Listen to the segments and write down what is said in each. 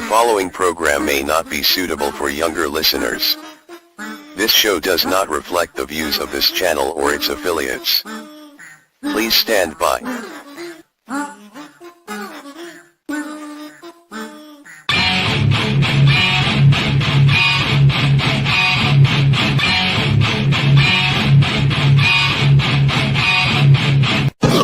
following program may not be suitable for younger listeners. This show does not reflect the views of this channel or its affiliates. Please stand by.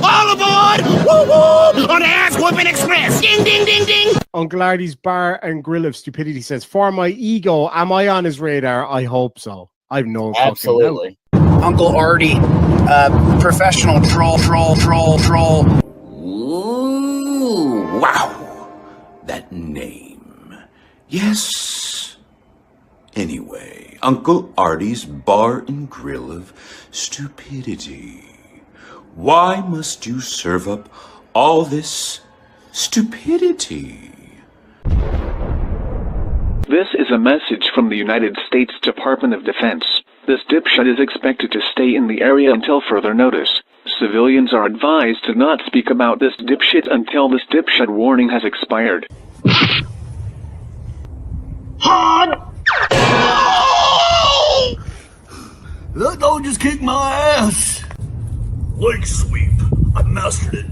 All aboard! Woo-woo! On the Ass Whooping Express! Ding, ding, ding, ding! Uncle Arty's Bar and Grill of Stupidity says, for my ego, am I on his radar? I hope so. I've no Absolutely. fucking doubt. Uncle Arty, professional troll. Ooh, wow. That name. Yes. Anyway, Uncle Arty's Bar and Grill of Stupidity. Why must you serve up all this stupidity? This is a message from the United States Department of Defense. This dipshit is expected to stay in the area until further notice. Civilians are advised to not speak about this dipshit until this dipshit warning has expired. That dog just kicked my ass! Leg sweep. I mastered it.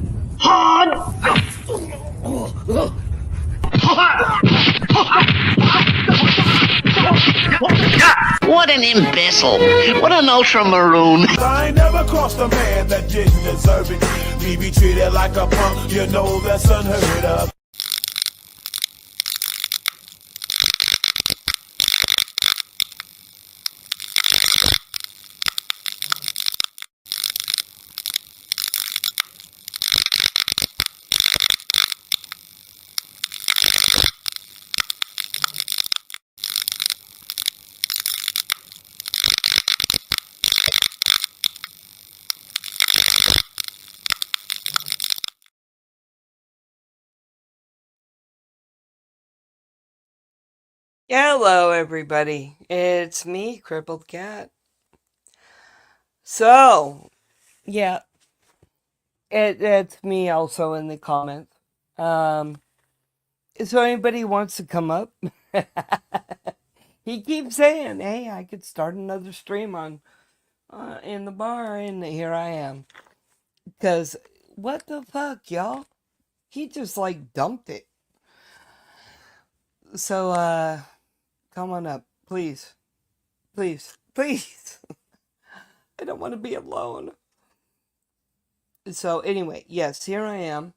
What an imbecile. What an ultra-maroon. I ain't never crossed a man that didn't deserve it. Me be treated like a punk, you know that's unheard of. Hello, everybody. It's me, Crippled Cat. So, yeah, it's me also in the comments. So anybody wants to come up? He keeps saying, "Hey, I could start another stream on in the bar," and here I am. Because what the fuck, y'all? He just like dumped it. So, come on up, please. Please. Please. I don't want to be alone. So, anyway, yes, here I am.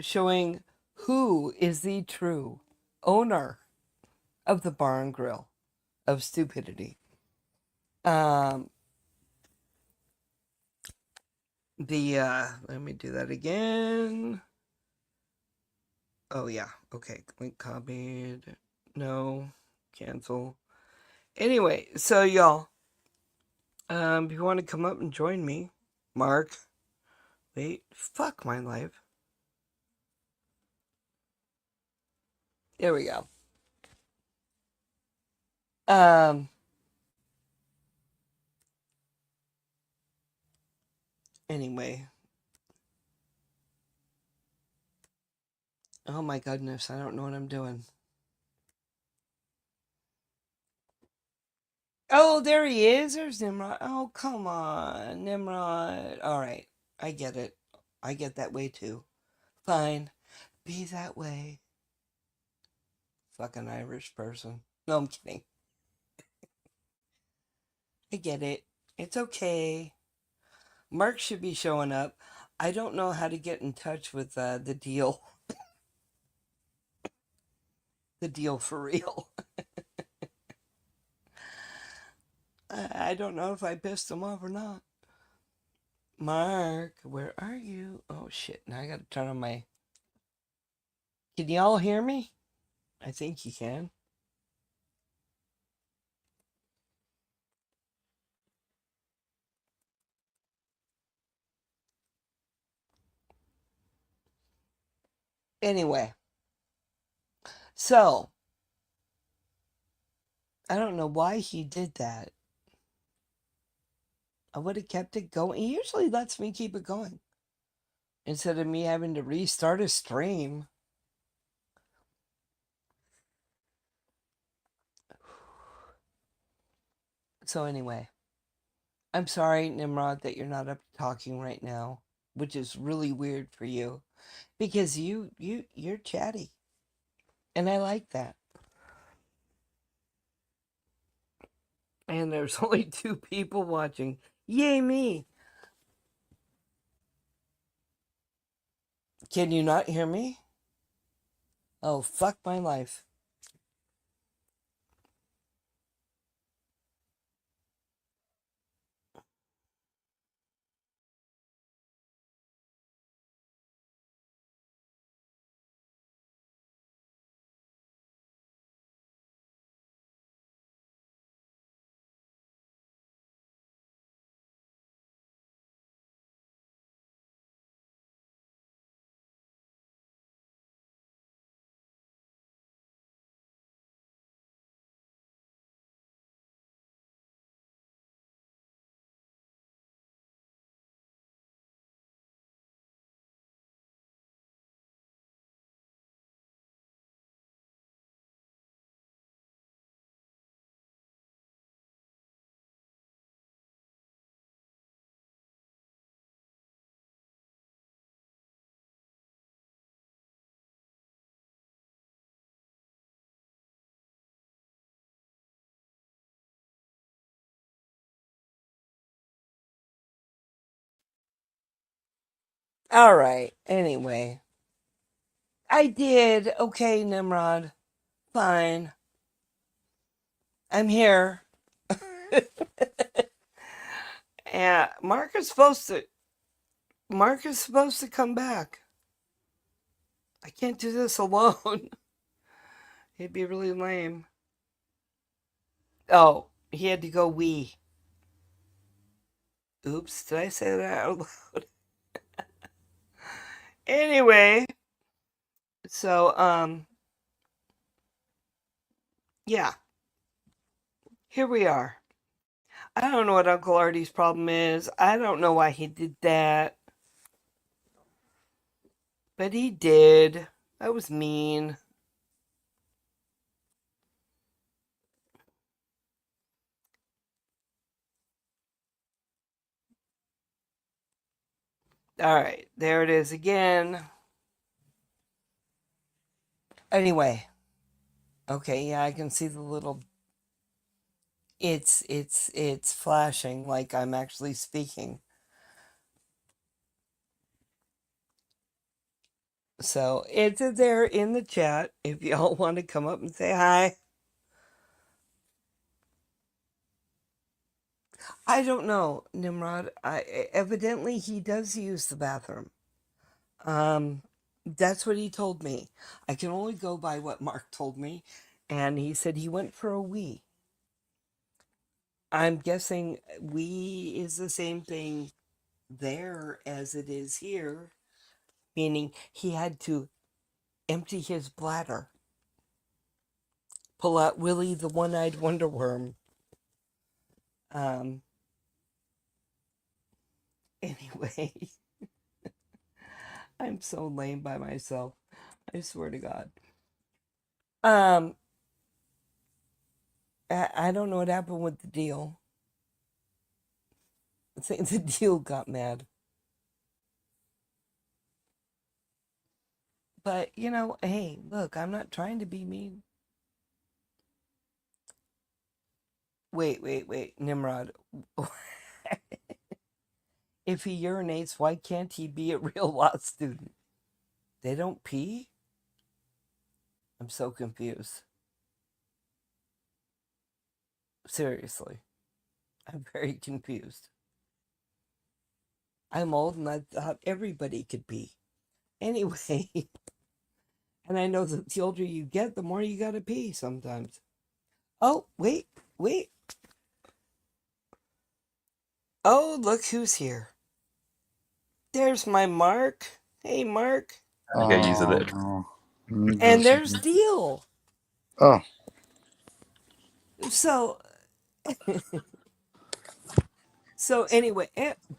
Showing who is the true owner of the Bar and Grill of Stupidity. Let me do that again. Oh, yeah. Okay. Link copied. No. Cancel. Anyway, so y'all, if you want to come up and join me, Mark. Wait. Fuck my life. There we go. Anyway. Oh my goodness, I don't know what I'm doing. Oh, there he is. There's Nimrod. Oh, come on, Nimrod. All right, I get it. I get that way too. Fine. Be that way. Fucking Irish person. No, I'm kidding. I get it. It's okay. Mark should be showing up. I don't know how to get in touch with the deal. The deal for real. I don't know if I pissed him off or not. Mark, where are you? Oh shit, now I gotta turn on my... Can y'all hear me? I think you can. Anyway. So, I don't know why he did that. I would have kept it going. He usually lets me keep it going. Instead of me having to restart a stream. So anyway, I'm sorry, Nimrod, that you're not up talking right now, which is really weird for you, because you're chatty, and I like that. And there's only 2 people watching. Yay me! Can you not hear me? Oh, fuck my life. All right. Anyway, I did. Okay, Nimrod. Fine. I'm here. And Mark is supposed to come back. I can't do this alone. It'd be really lame. Oh, he had to go wee. Oops, did I say that out loud? Anyway, so yeah. Here we are. I don't know what Uncle Artie's problem is. I don't know why he did that. But he did. That was mean. All right, there it is again. Anyway. Okay, yeah, I can see the little it's flashing like I'm actually speaking. So it's there in the chat if y'all want to come up and say hi. I don't know, Nimrod. Evidently he does use the bathroom. That's what he told me. I can only go by what Mark told me, and he said he went for a wee. I'm guessing wee is the same thing there as it is here, meaning he had to empty his bladder, pull out Willie the One-Eyed Wonder Worm. Anyway, I'm so lame by myself. I swear to God. I don't know what happened with the deal. I think the deal got mad. But, hey, look, I'm not trying to be mean. Wait, Nimrod. If he urinates, why can't he be a real law student? They don't pee? I'm so confused. Seriously. I'm very confused. I'm old and I thought everybody could pee. Anyway. And I know that the older you get, the more you gotta pee sometimes. Oh, wait. Oh, look who's here. There's my Mark. Hey, Mark. I got used to that. And there's Deal. Oh. So anyway,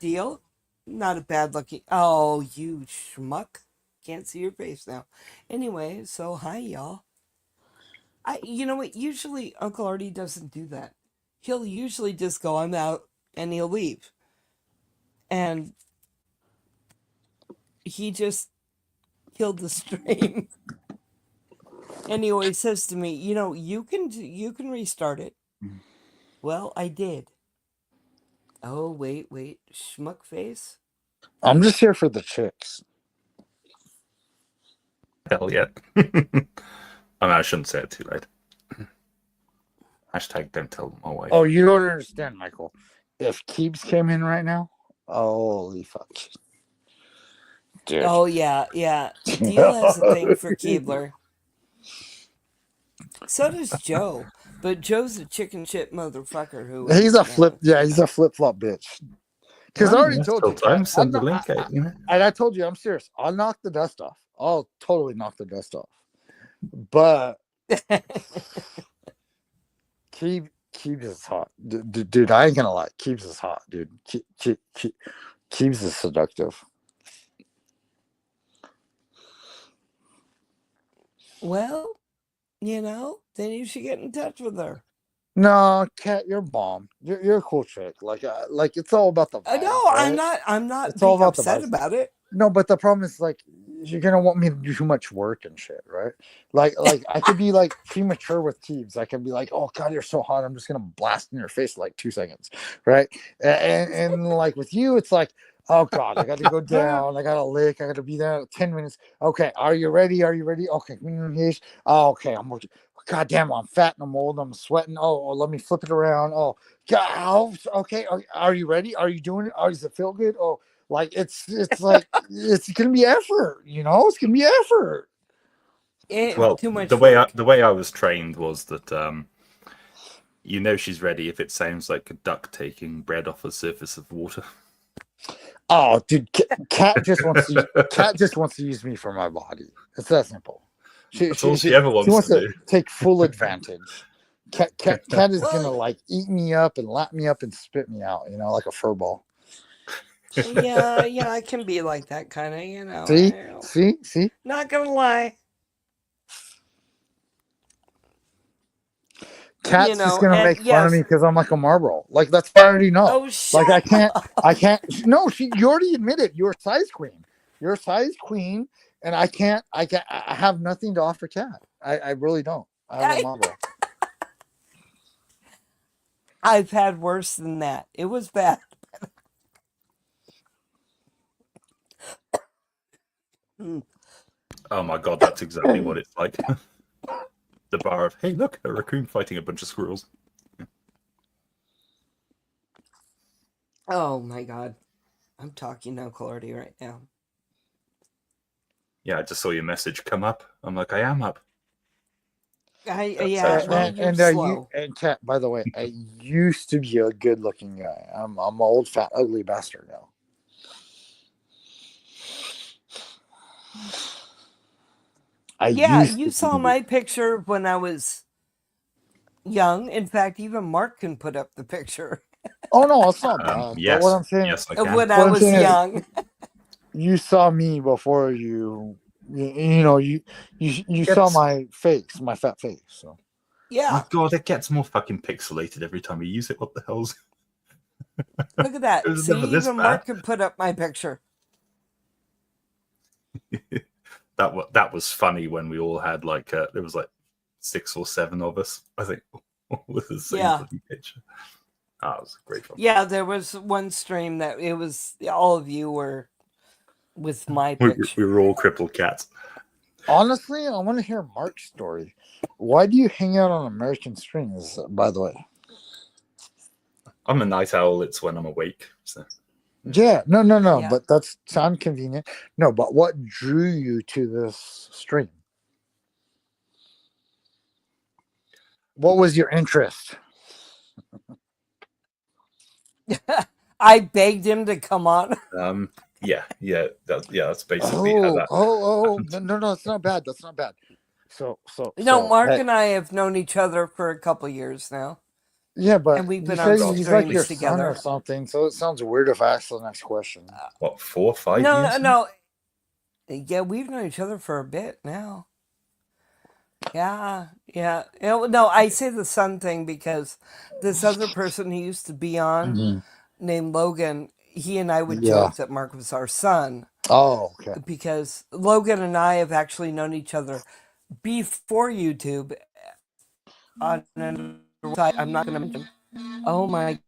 Deal. Not a bad looking. Oh, you schmuck. Can't see your face now. Anyway, so hi, y'all. You know what? Usually Uncle Artie doesn't do that. he'll usually just go, I'm out, and he'll leave. And he just killed the stream. And he always says to me, you can restart it. Well, I did. Oh, wait, schmuck face. I'm just here for the chicks. Hell yeah. I mean, I shouldn't say it too late. Hashtag don't tell my wife. Oh, you don't understand, Michael. If Keebs came in right now, holy fuck. Dude. Oh, yeah. Deal has a thing for Keebler. So does Joe. But Joe's a chicken shit motherfucker who he's a flip flop bitch. Because I already told you, time, send the link out, and I told you, I'm serious. I'll knock the dust off. I'll totally knock the dust off. But Keebs is hot, dude. I ain't gonna lie, Keebs is hot, dude. Keebs is seductive. Well, then you should get in touch with her. No, Kat, you're bomb. You're a cool chick. Like it's all about the vibe, no, right? I'm not it's all about upset about it. No, but the problem is like you're gonna want me to do too much work and shit, right? Like I could be like premature with Keebs. I can be like, oh god, you're so hot. I'm just gonna blast in your face like 2 seconds, right? And like with you, it's like, oh god, I got to go down. I got to lick. I got to be there 10 minutes. Okay, are you ready? Okay, oh, okay, I'm working. God damn, I'm fat and I'm old. I'm sweating. Oh, let me flip it around. Oh, God. Okay. Are you ready? Are you doing it? Does it feel good? Oh, like it's like it's gonna be effort. It's gonna be effort. Well, too much. The way I was trained was that she's ready if it sounds like a duck taking bread off the surface of water. Oh, dude, Kat just wants to use me for my body. It's that simple. That's all she ever wants she wants to to do. take full advantage. Kat is gonna like eat me up and lap me up and spit me out, like a fur ball. Yeah, I can be like that kind of, See? Not gonna lie. Kat's just gonna make fun of me because I'm like a Marlboro. Like that's what I already know. Oh, shut I can't. No, you already admitted you're a size queen. You're a size queen, and I have nothing to offer Kat. I really don't. I have a Marlboro. I've had worse than that. It was bad. Oh my god, that's exactly what it's like. The bar of, hey, look, a raccoon fighting a bunch of squirrels. Oh my god. I'm talking no clarity right now. Yeah, I just saw your message come up. I'm like, I am up. And Kat, by the way, I used to be a good-looking guy. I'm an old, fat, ugly bastard now. You saw my picture when I was young. In fact, even Mark can put up the picture. Oh no, it's not bad. Yes, but what I'm saying, yes, I can. When I was young, you saw me before you saw my face, my fat face. So yeah. My god, it gets more fucking pixelated every time you use it. What the hell's? Look at that. See, even Mark can put up my picture. That was funny when we all had like there was like 6 or 7 of us, I think, with the same bloody picture. It was great fun. Yeah, there was one stream that it was all of you were with my picture. We were all crippled cats. Honestly, I want to hear Mark's story. Why do you hang out on American streams, by the way? I'm a night owl. It's when I'm awake. So. Yeah, no, yeah. But that's sound convenient. No, but what drew you to this stream? What was your interest? I begged him to come on. That's basically how that. No, it's not bad. That's not bad. So Mark and I have known each other for a couple years now. Yeah, but and we've been on he's like your together son or something. So it sounds weird if I ask the next question. What, 4 or 5 years? No. Yeah, we've known each other for a bit now. Yeah, yeah. No, I say the son thing because this other person who used to be on, Mhm. named Logan, he and I would Yeah. joke that Mark was our son Oh, okay. because Logan and I have actually known each other before YouTube on another site I'm not going to mention. Oh my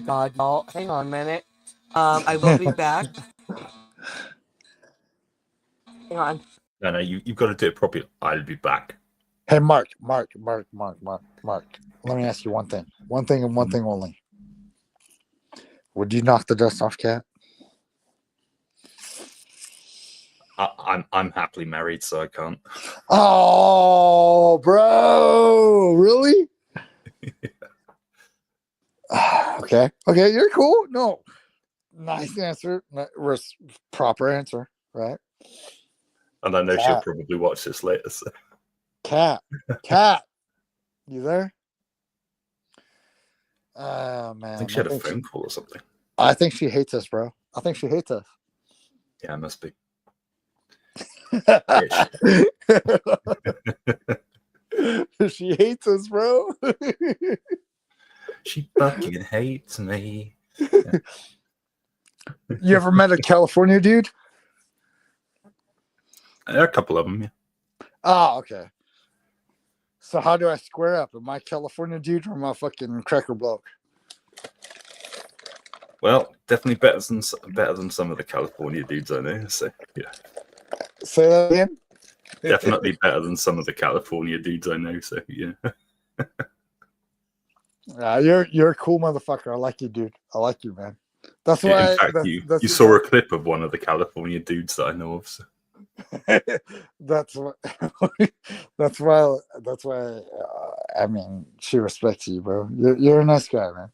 God, y'all. Hang on a minute. I will be back. Hang on. No, you've got to do it properly. I'll be back. Hey, Mark. Let me ask you one thing. One thing and one thing only. Would you knock the dust off, Cat? I'm happily married, so I can't. Oh, bro. Really? Okay. Okay, you're cool. No. Nice answer. Proper answer, right? And I know she'll Cat. probably watch this later. So. Cat. You there? Oh man. I think she had a phone call or something. I think she hates us, bro. I think she hates us. Yeah, it must be. She hates us, bro. She fucking hates me. You ever met a California dude? There are a couple of them, yeah. Oh, okay. So how do I square up? Am I California dude or am I fucking cracker bloke? Well, definitely better than some of the California dudes I know. So yeah. Say that again. Definitely better than some of the California dudes I know. So yeah. You're a cool motherfucker. I like you, dude. I like you, man. That's why. In fact, you saw a clip of one of the California dudes that I know of. So. That's why. That's why. I mean, she respects you, bro. You're a nice guy, man.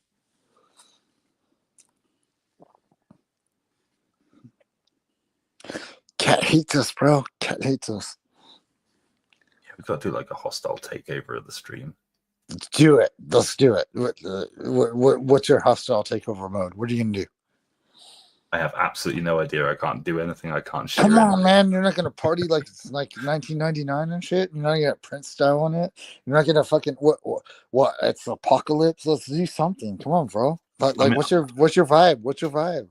Cat hates us, bro. Cat hates us. Yeah, we got to do like a hostile takeover of the stream. Let's do it. Let's do it. What's your hostile takeover mode? What are you gonna do? I have absolutely no idea. I can't do anything. I can't share. Come on, anything. man. You're not gonna party like it's like 1999 and shit. You're not gonna get Prince style on it. You're not gonna fucking what? It's apocalypse. Let's do something. Come on, bro. Like, I mean, what's your vibe? What's your vibe?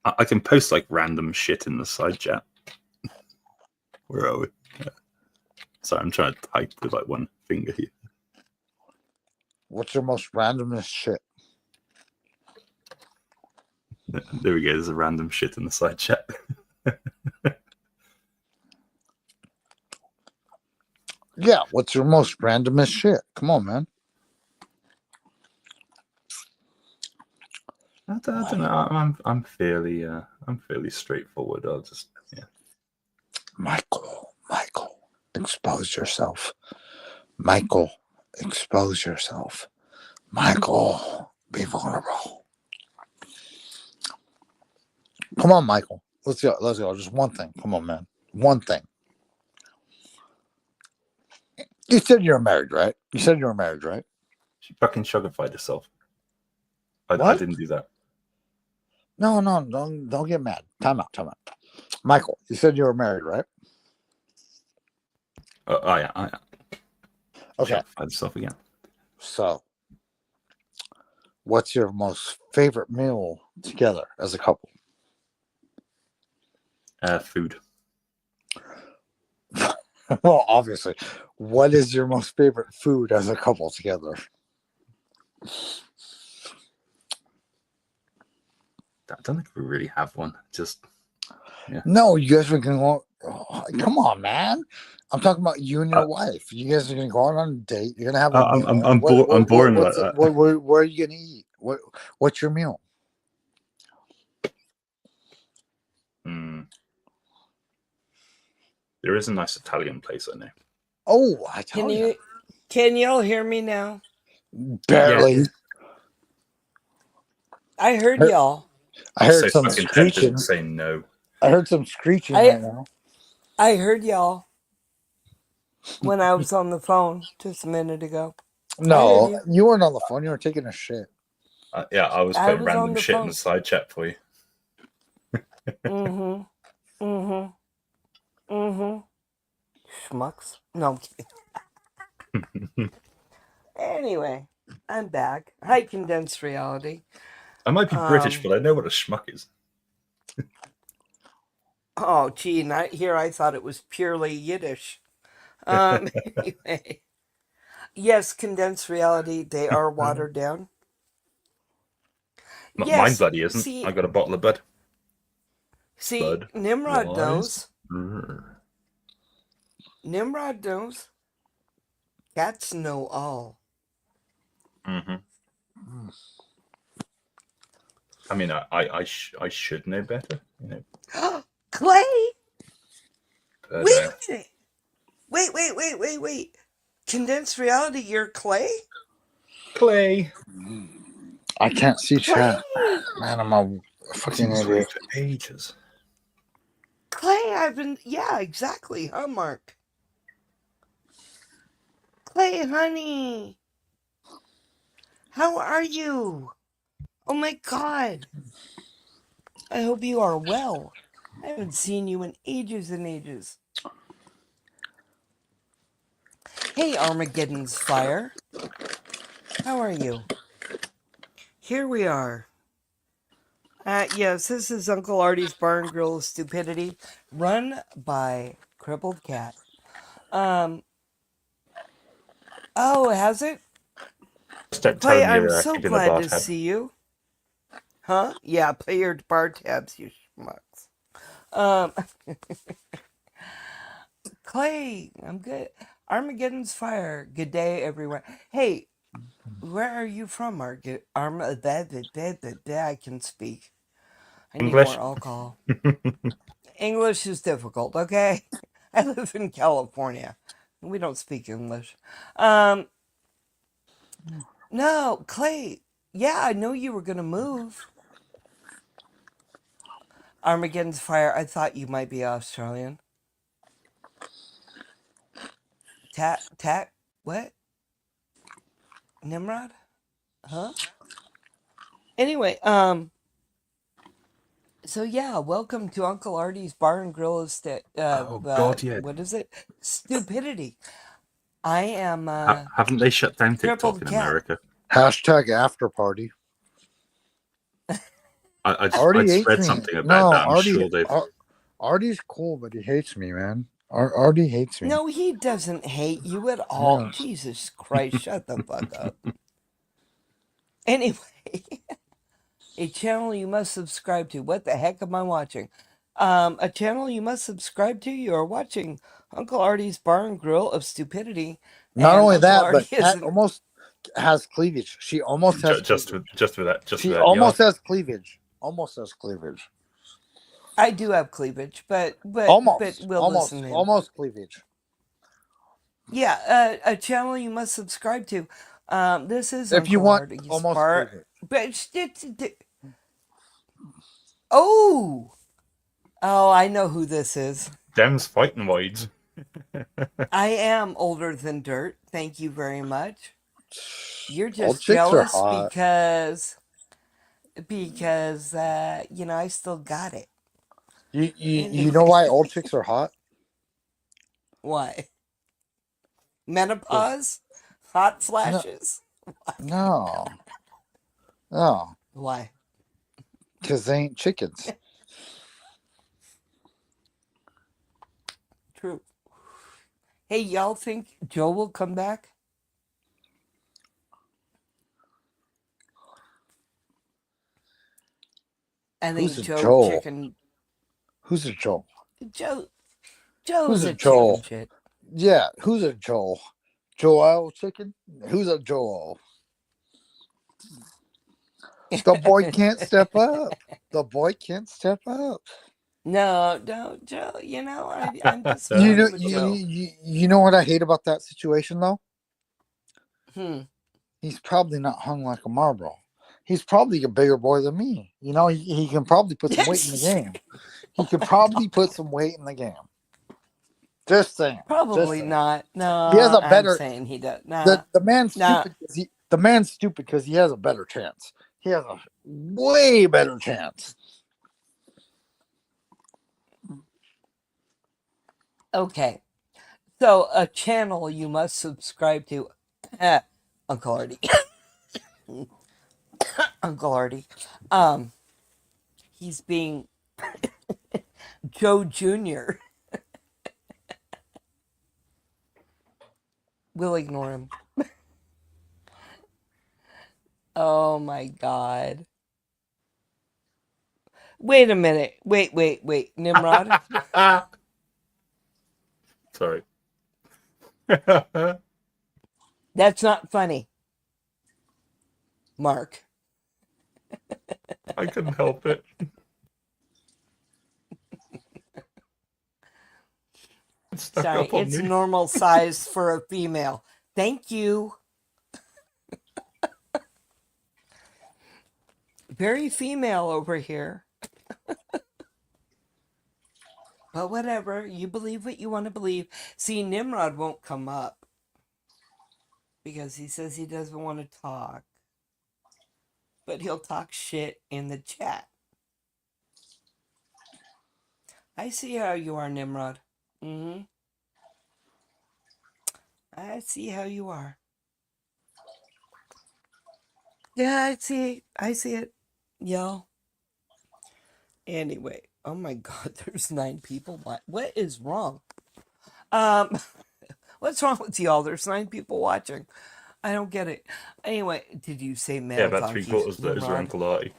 I can post like random shit in the side chat. Where are we? Yeah. Sorry, I'm trying to type with like one finger here. What's your most randomest shit? There we go. There's a random shit in the side chat. Yeah, what's your most randomest shit? Come on, man. I don't know. I'm fairly straightforward. I'll just Michael, expose yourself. Michael, expose yourself. Michael, be vulnerable. Come on, Michael. Let's go. Just one thing. Come on, man. One thing. You said you're married, right? She fucking sugarfied herself. I didn't do that. No, don't get mad. Time out. Michael, you said you were married, right? Yeah. Okay. Sugarfied herself again. So, what's your most favorite meal together as a couple? Food. Well, obviously. What is your most favorite food as a couple together? I don't think we really have one. Just yeah. No, you guys are gonna go. Oh, come on, man. I'm talking about you and your wife. You guys are gonna go out on a date. You're gonna have a meal. I'm boring like that. Where are you gonna eat? What's your meal? There is a nice Italian place I know. Oh, I tell you. Can y'all hear me now? Barely. Yeah. I heard y'all. I heard some screeching. Say no. I heard some screeching right now. I heard y'all when I was on the phone just a minute ago. No, you weren't on the phone. You were taking a shit. Yeah, I was putting random shit in the side chat for you. schmucks. No, I'm kidding. Anyway, I'm back. Hi, Condensed Reality. I might be British, but I know what a schmuck is. Oh, gee, not here. I thought it was purely Yiddish. Anyway, yes, Condensed Reality. They are watered down. Mine Yes, bloody isn't. see, I got a bottle of Bud. see, Bud Nimrod Lies. knows. Nimrod knows. Cats know all. Mm-hmm. I mean, I should know better, you know. Clay. But, Wait a minute. Wait. Condensed Reality, you're Clay? Clay. I can't see Clay. chat. Man, I'm a fucking idiot. For ages. Clay, yeah, exactly, huh, Mark? Clay, honey. How are you? Oh my God. I hope you are well. I haven't seen you in ages and ages. Hey, Armageddon's Fire. How are you? Here we are. Yes, this is Uncle Artie's Bar and Grill of Stupidity, run by Crippled Cat. Oh, has it? Stop Clay, telling me I'm you're so keeping the glad bar to tab. see you. Huh? Yeah, play your bar tabs, you schmucks. Clay, I'm good. Armageddon's Fire. Good day, everyone. Hey, where are you from, I can speak. I need English? more alcohol. English is difficult, okay? I live in California. We don't speak English. No, Clay. Yeah, I know you were going to move. Armageddon's Fire. I thought you might be Australian. What? Nimrod? Huh? Anyway, so yeah, welcome to Uncle Artie's Bar and Grill of God, yeah. what is it? Stupidity. I am Haven't they shut down TikTok Crippled in Cat. America? Hashtag after party. I'd Artie hates read me. something about that. I'm sure they've. Artie's cool, but he hates me, man. Artie hates me. No, he doesn't hate you at all. Yeah. Jesus Christ, shut the fuck up. Anyway, a channel you must subscribe to. What the heck am I watching? A channel you must subscribe to. You are watching Uncle Artie's Bar and Grill of Stupidity. Not only Uncle that, Artie but Cat isn't... almost has cleavage. She almost has Just with that. she almost has cleavage. Almost has cleavage. I do have cleavage, but we'll listen to him. Almost cleavage. Yeah, a channel you must subscribe to. This is If Uncle you want Artie's almost Bar. cleavage. Oh, I know who this is. Dem's fighting wides. I am older than dirt. Thank you very much. You're Old just chicks are jealous hot. because I still got it. You know why old chicks are hot? Why? Menopause? Hot flashes? No. Why? Because they ain't chickens. True. Hey, y'all think Joe will come back? I think Who's a Joe Joel? chicken. Who's a Joel? Joe's Who's a a Joel? chicken shit. Yeah, who's a Joel? Joel chicken? Who's a Joel? The boy can't step up. The boy can't step up. No, Joe. I'm just with Joe. You know what I hate about that situation though? He's probably not hung like a marble. He's probably a bigger boy than me. He can probably put some weight in the game. He could probably put some weight in the game. Just saying. Probably not. No, he has a better. I'm saying he does. Nah, the man's stupid. The man's stupid because he has a better chance. He has a way better chance. Okay, So, a channel you must subscribe to. Uncle Artie. Uncle Artie. He's being Joe Jr. We'll ignore him. Oh my God. Wait a minute. Wait. Nimrod? Sorry. That's not funny. Mark. I couldn't help it. Sorry, it's normal size for a female. Thank you. Very female over here. But whatever, you believe what you want to believe. See, Nimrod won't come up because he says he doesn't want to talk. But he'll talk shit in the chat. I see how you are, Nimrod. I see how you are. Yeah, I see it. Yo. Anyway, oh my God, there's 9 people. What is wrong? What's wrong with y'all? There's 9 people watching. I don't get it. Anyway, did you say male? Yeah, about 3/4 of those are Uncle Artie.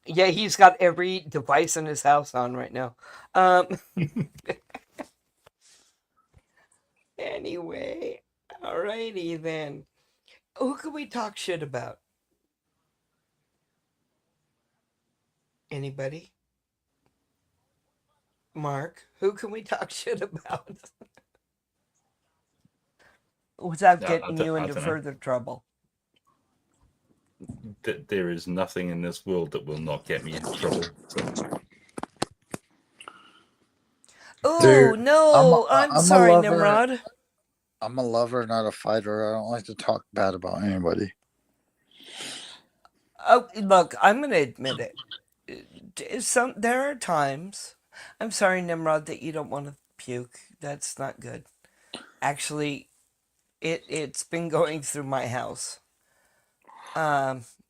Yeah, he's got every device in his house on right now. Anyway, alrighty then. Who can we talk shit about? Anybody? Mark, who can we talk shit about? Without getting you into further trouble. There is nothing in this world that will not get me into trouble. So. Oh, no, I'm sorry, Nimrod. I'm a lover, not a fighter. I don't like to talk bad about anybody. Oh, look, I'm going to admit it. There are times, I'm sorry, Nimrod, that you don't want to puke. That's not good. Actually, it's been going through my house. The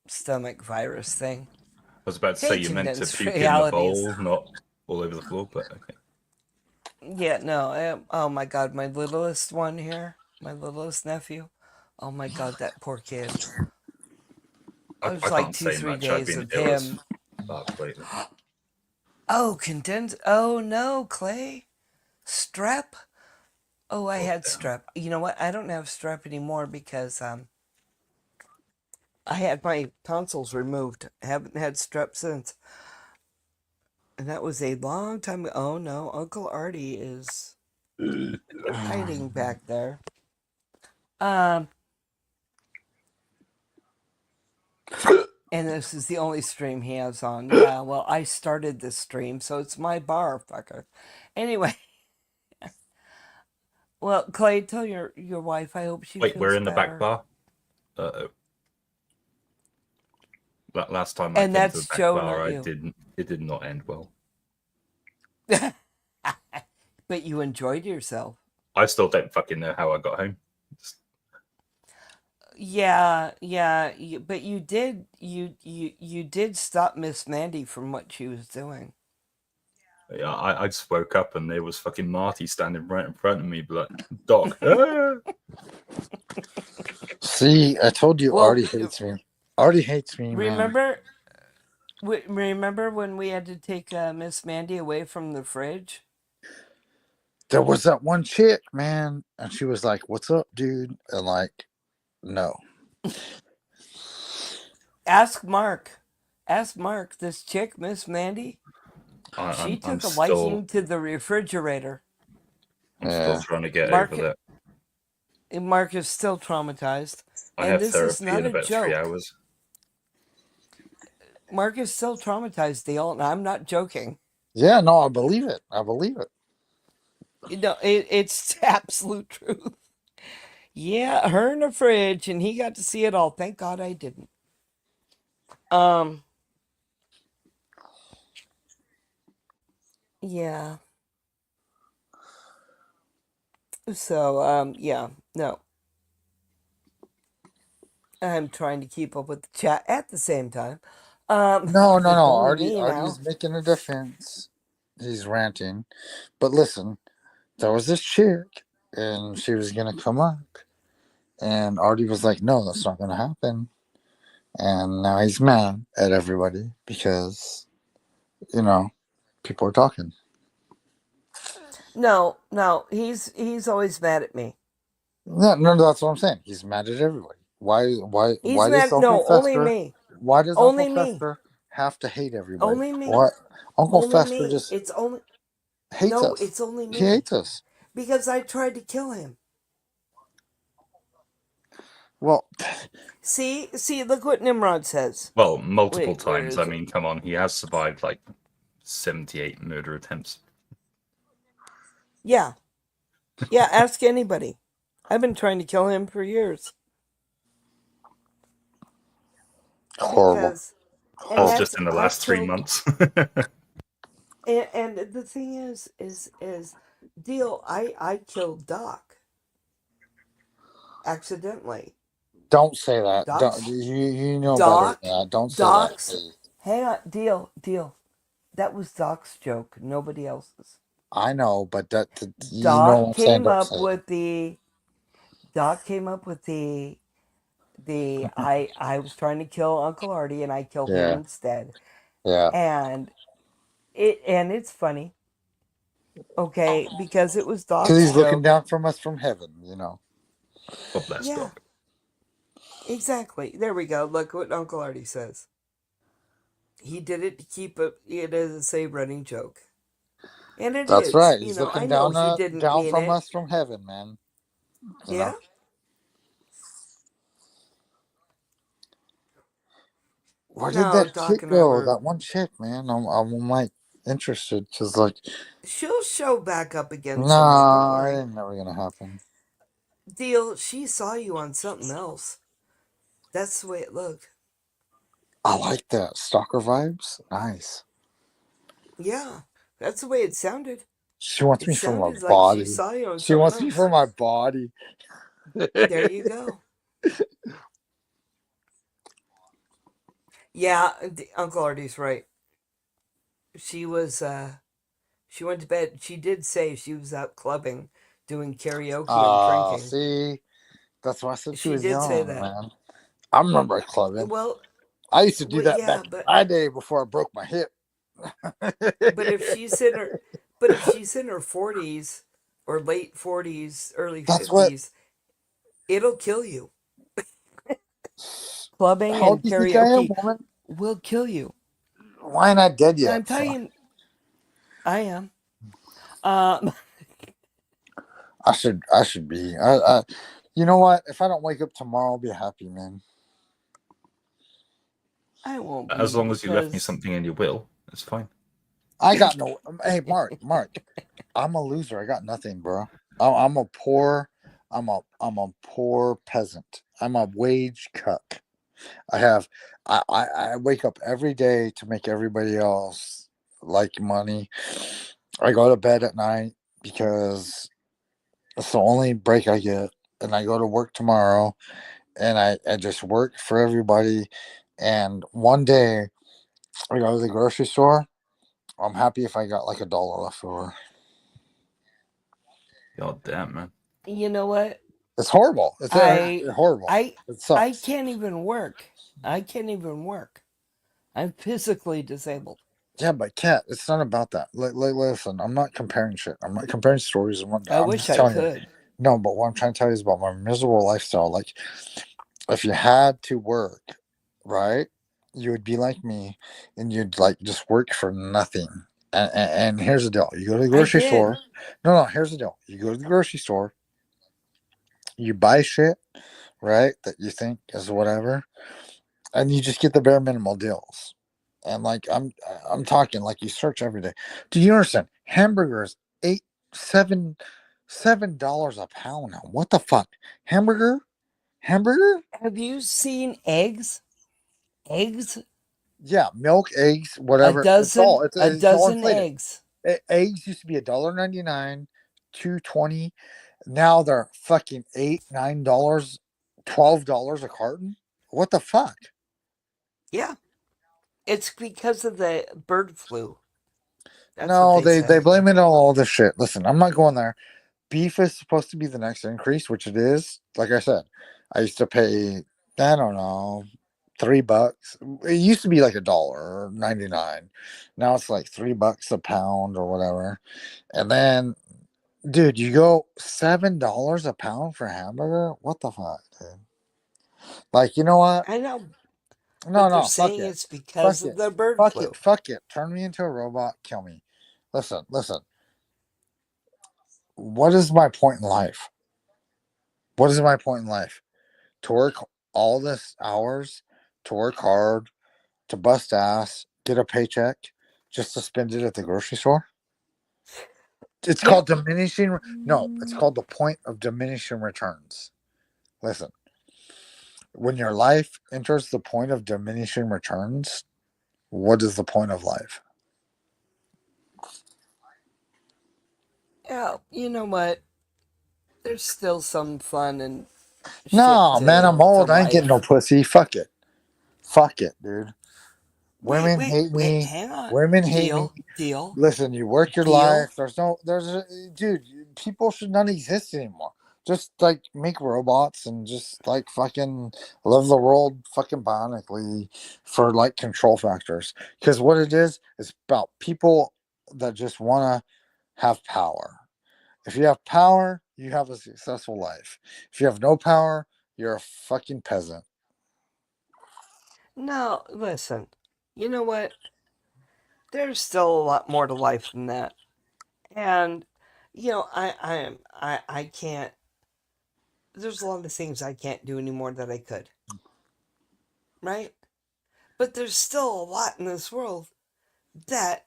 stomach virus thing. I was about to say you meant to puke in the bowl, not all over the floor, but okay. Yeah, no. Oh my God, my littlest one here, my littlest nephew. Oh my God, that poor kid. It was like 2-3 days of him. Oh, condensed. Oh no, Clay. Strep. Oh, I had strep. You know what? I don't have strep anymore because I had my tonsils removed. I haven't had strep since. And that was a long time ago. Oh no, Uncle Artie is hiding back there. And this is the only stream he has on. Yeah, well, I started this stream, so it's my bar, fucker. Anyway. Well, Clay, tell your wife I hope she feels better. Wait, we're in the back bar? Uh-oh. Last time I came to the back bar, it did not end well. But you enjoyed yourself. I still don't fucking know how I got home. Yeah, but you did stop Miss Mandy from what she was doing. Yeah, I just woke up and there was fucking Marty standing right in front of me, like, Doc. See, I told you, Artie hates me. Artie hates me, remember, man. Remember when we had to take Miss Mandy away from the fridge? There was that one chick, man, and she was like, "What's up, dude?" And like, no. Ask Mark. This chick, Miss Mandy. She took a liking to the refrigerator. I'm still trying to get over that. Mark is still traumatized. I have therapy in about 3 hours. Mark is still traumatized, Dale, and I'm not joking. Yeah, no, I believe it. You know, it's absolute truth. Yeah, her in the fridge, and he got to see it all. Thank God I didn't. Yeah. So, yeah, no. I'm trying to keep up with the chat at the same time. No, no, It's no. only Artie, me Artie now. is making a defense. He's ranting. But listen, there was this chick, and she was gonna come up, and Artie was like, "No, that's not gonna happen." And now he's mad at everybody because people are talking. No, he's always mad at me. No, no, that's what I'm saying. He's mad at everybody. He's Why does mad. Uncle No, only Fester? me. Why does Uncle Only me. Fester have to hate everybody? Only me. What? Uncle Only Fester me. just It's only hates no. us. It's only He me hates us. because I tried to kill him. Well, See. Look what Nimrod says. Well, multiple Wait, where times. is I it? mean, come on, he has survived like 78 murder attempts. Yeah. Yeah. Ask anybody. I've been trying to kill him for years. horrible. Because, That's just in the I last 3 killed. months. And the thing is deal. I killed Doc accidentally. Don't say that. Doc's You know better Doc than that. Don't say that, Doc's. please. Hang on, deal. That was Doc's joke. Nobody else's. I know, but you know what I'm saying. Don't say it. Doc came up with the I was trying to kill Uncle Artie and I killed him Yeah, instead. yeah. And it's funny. Okay, because it was Because Doc's he's looking joke. down from us from heaven. God bless Yeah. Doc. Exactly. There we go. Look what Uncle Artie says. He did it to keep it as a running joke. And it That's is. right. He's I looking know down he didn't down mean from it. us from heaven, man. Yeah. Where did No, that Doc chick and I go? were. That one chick, man. I'm like interested because She'll show back up again someday. Don't nah, it worry. ain't never gonna happen. Deal. She saw you on something else. That's the way it looked. I like that stalker vibes. Nice. Yeah, that's the way it sounded. She wants It me for my sounded like she body. saw you on She something wants me for else. my body. There you go. Yeah, Uncle Artie's right. She was. She went to bed. She did say she was out clubbing, doing karaoke and drinking. See, that's why I said she She was did say young, that. man. I remember clubbing. Well, I used to do that yeah, back in my day before I broke my hip. but if she's in her 40s or late 40s, early That's what. 50s, it'll kill you. Clubbing How old and do you think I am, karaoke woman? will kill you. Why not dead yet? I'm telling you, I am. Um, I should be. You know what? If I don't wake up tomorrow, I'll be happy, man. I won't be. As long as you left me because- something in your will, it's fine. I got no. Hey, Mark, I'm a loser. I got nothing, bro. I'm a poor. I'm a poor peasant. I'm a wage cuck. I wake up every day to make everybody else like money. I go to bed at night because it's the only break I get, and I go to work tomorrow, and I just work for everybody. And one day I go to the grocery store. I'm happy if I got like $1 left over. God damn, man. You know what? It's horrible. It's horrible. I It sucks. I can't even work. I'm physically disabled. Yeah, but Kat, it's not about that. Listen, I'm not comparing shit. I'm not comparing stories and whatnot. I I'm wish just I telling you. could. No, but what I'm trying to tell you is about my miserable lifestyle. Like, if you had to work, right, you would be like me, and you'd like just work for nothing. And here's the deal: you go to the grocery store. No, here's the deal: you go to the grocery store, you buy shit, right, that you think is whatever, and you just get the bare minimal deals. And like I'm talking like you search every day. Do you understand? Hamburgers $7 a pound now. What the fuck? Hamburger? Have you seen eggs? Eggs? Yeah, milk, eggs, A whatever. dozen It's all eggs. inflated. Eggs used to be $1.99, $2.20. Now they're fucking $8, $9, $12 a carton. What the fuck? Yeah. It's because of the bird flu. That's what No, they they say. blame it on all this shit. Listen, I'm not going there. Beef is supposed to be the next increase, which it is. Like I said, I used to pay, I don't know, $3. It used to be like $1.99. Now it's like $3 a pound or whatever. And then, dude, you go $7 a pound for hamburger? What the fuck, dude? Like, you know what? I know, No, but they're no, fuck saying it. it's Fuck because of it. the bird Fuck it. flu. Fuck it. Turn me into a robot. Kill me. Listen, listen. What is my point in life? What is my point in life? To work all this hours, to work hard, to bust ass, get a paycheck, just to spend it at the grocery store? It's Yeah. called diminishing. No, it's called the point of diminishing returns. Listen, when your life enters the point of diminishing returns, what is the point of life? Yeah, you know what? There's still some fun and shit No, man, I'm to old. I ain't getting no life. pussy. Fuck it. Fuck it, dude. Wait, Women wait, hate wait, me. hang on. Women hate me. Deal, Listen, you work your deal. life. Dude, people should not exist anymore. Just like make robots and just like fucking live the world fucking bionically for like control factors. Because what it is about people that just want to have power. If you have power, you have a successful life. If you have no power, you're a fucking peasant. No, listen. You know what? There's still a lot more to life than that. And I can't. There's a lot of things I can't do anymore that I could, right? But there's still a lot in this world that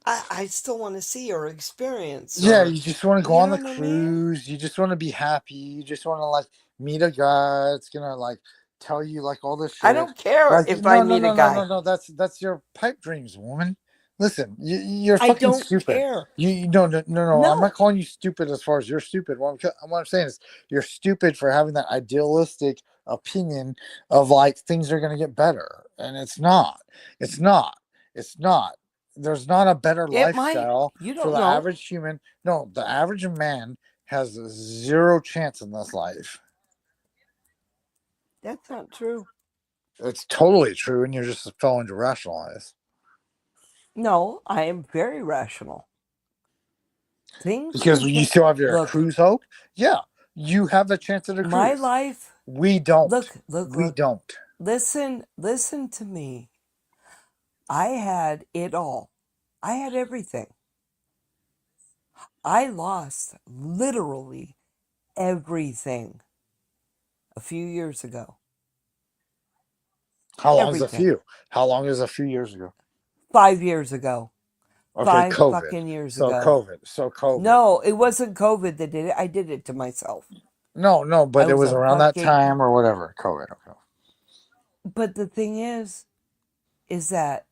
I still want to see or experience, Yeah, or you just want to go you on know the what I mean? cruise. You just want to be happy. You just want to like meet a guy that's gonna like tell you like all this I shit. don't care Like if I no, no, meet a no, no, no, guy. no. That's your pipe dreams, woman. Listen, you're I fucking don't stupid. care. You no, no, no, no. I'm not No, calling you stupid as far as you're stupid. What I'm saying is you're stupid for having that idealistic opinion of like things are gonna get better, and it's not. It's not. It's not. There's not a better it might. lifestyle You for don't the know. average human. No, the average man has zero chance in this life. That's not true. It's totally true, and you're just failing to rationalize. No, I am very rational. Things Because can you change. still have your Look, cruise hope. Yeah, you have a chance at a my cruise. life. We don't. Look, look, We look. don't. Listen to me. I had it all. I had everything. I lost literally everything a few years ago. How long is a Everything. few? How long is a few years ago? 5 years ago. Okay, Five COVID. fucking years So ago. COVID. So COVID. No, it wasn't COVID that did it. I did it to myself. No, no, I but it was was a around that fucking. time or whatever. COVID. Okay. But the thing is that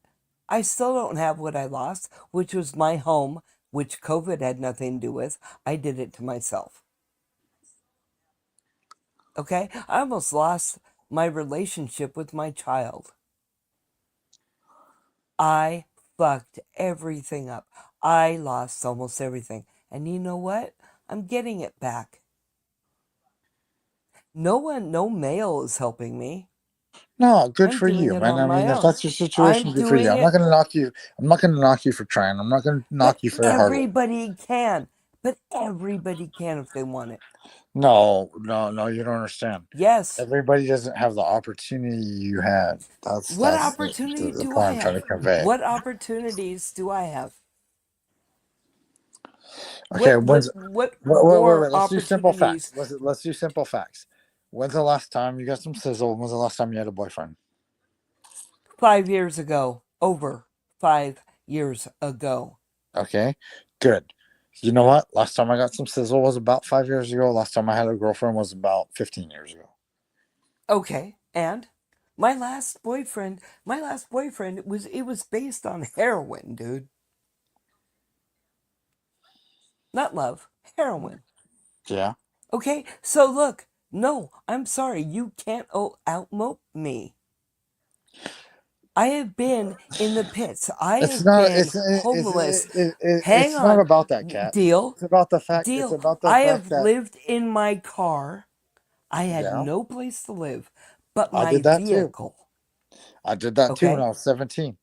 I still don't have what I lost, which was my home, which COVID had nothing to do with. I did it to myself. Okay? I almost lost my relationship with my child. I fucked everything up. I lost almost everything. And you know what? I'm getting it back. No male is helping me. No, good I'm for doing you, it man. on I mean, my if own. that's your I'm situation, good for you. doing I'm not it, gonna knock you. I'm not gonna knock you for trying. I'm not gonna but knock you for your hard work. everybody can. But everybody can if they want it. No, no, no. You don't understand. Yes. Everybody doesn't have the opportunity you had. What That's opportunity the do point I I'm trying to have? convey. What opportunities do I have? Okay, What wait. more Let's do simple opportunities? facts. Let's do simple facts. When's the last time you got some sizzle? When's the last time you had a boyfriend? 5 years ago. Over 5 years ago. Okay, good. You know what? Last time I got some sizzle was about 5 years ago. Last time I had a girlfriend was about 15 years ago. Okay, and my last boyfriend was based on heroin, dude. Not love, heroin. Yeah. Okay, so look, no, I'm sorry, you can't outmope me. I have been in the pits. I It's have not. been homeless. Hang It's not on. about that, cat. Deal. It's about the fact. It's Deal. about the I fact have that lived in my car. I had yeah, no place to live but I my did that too. vehicle. I did that too when Okay? I was 17.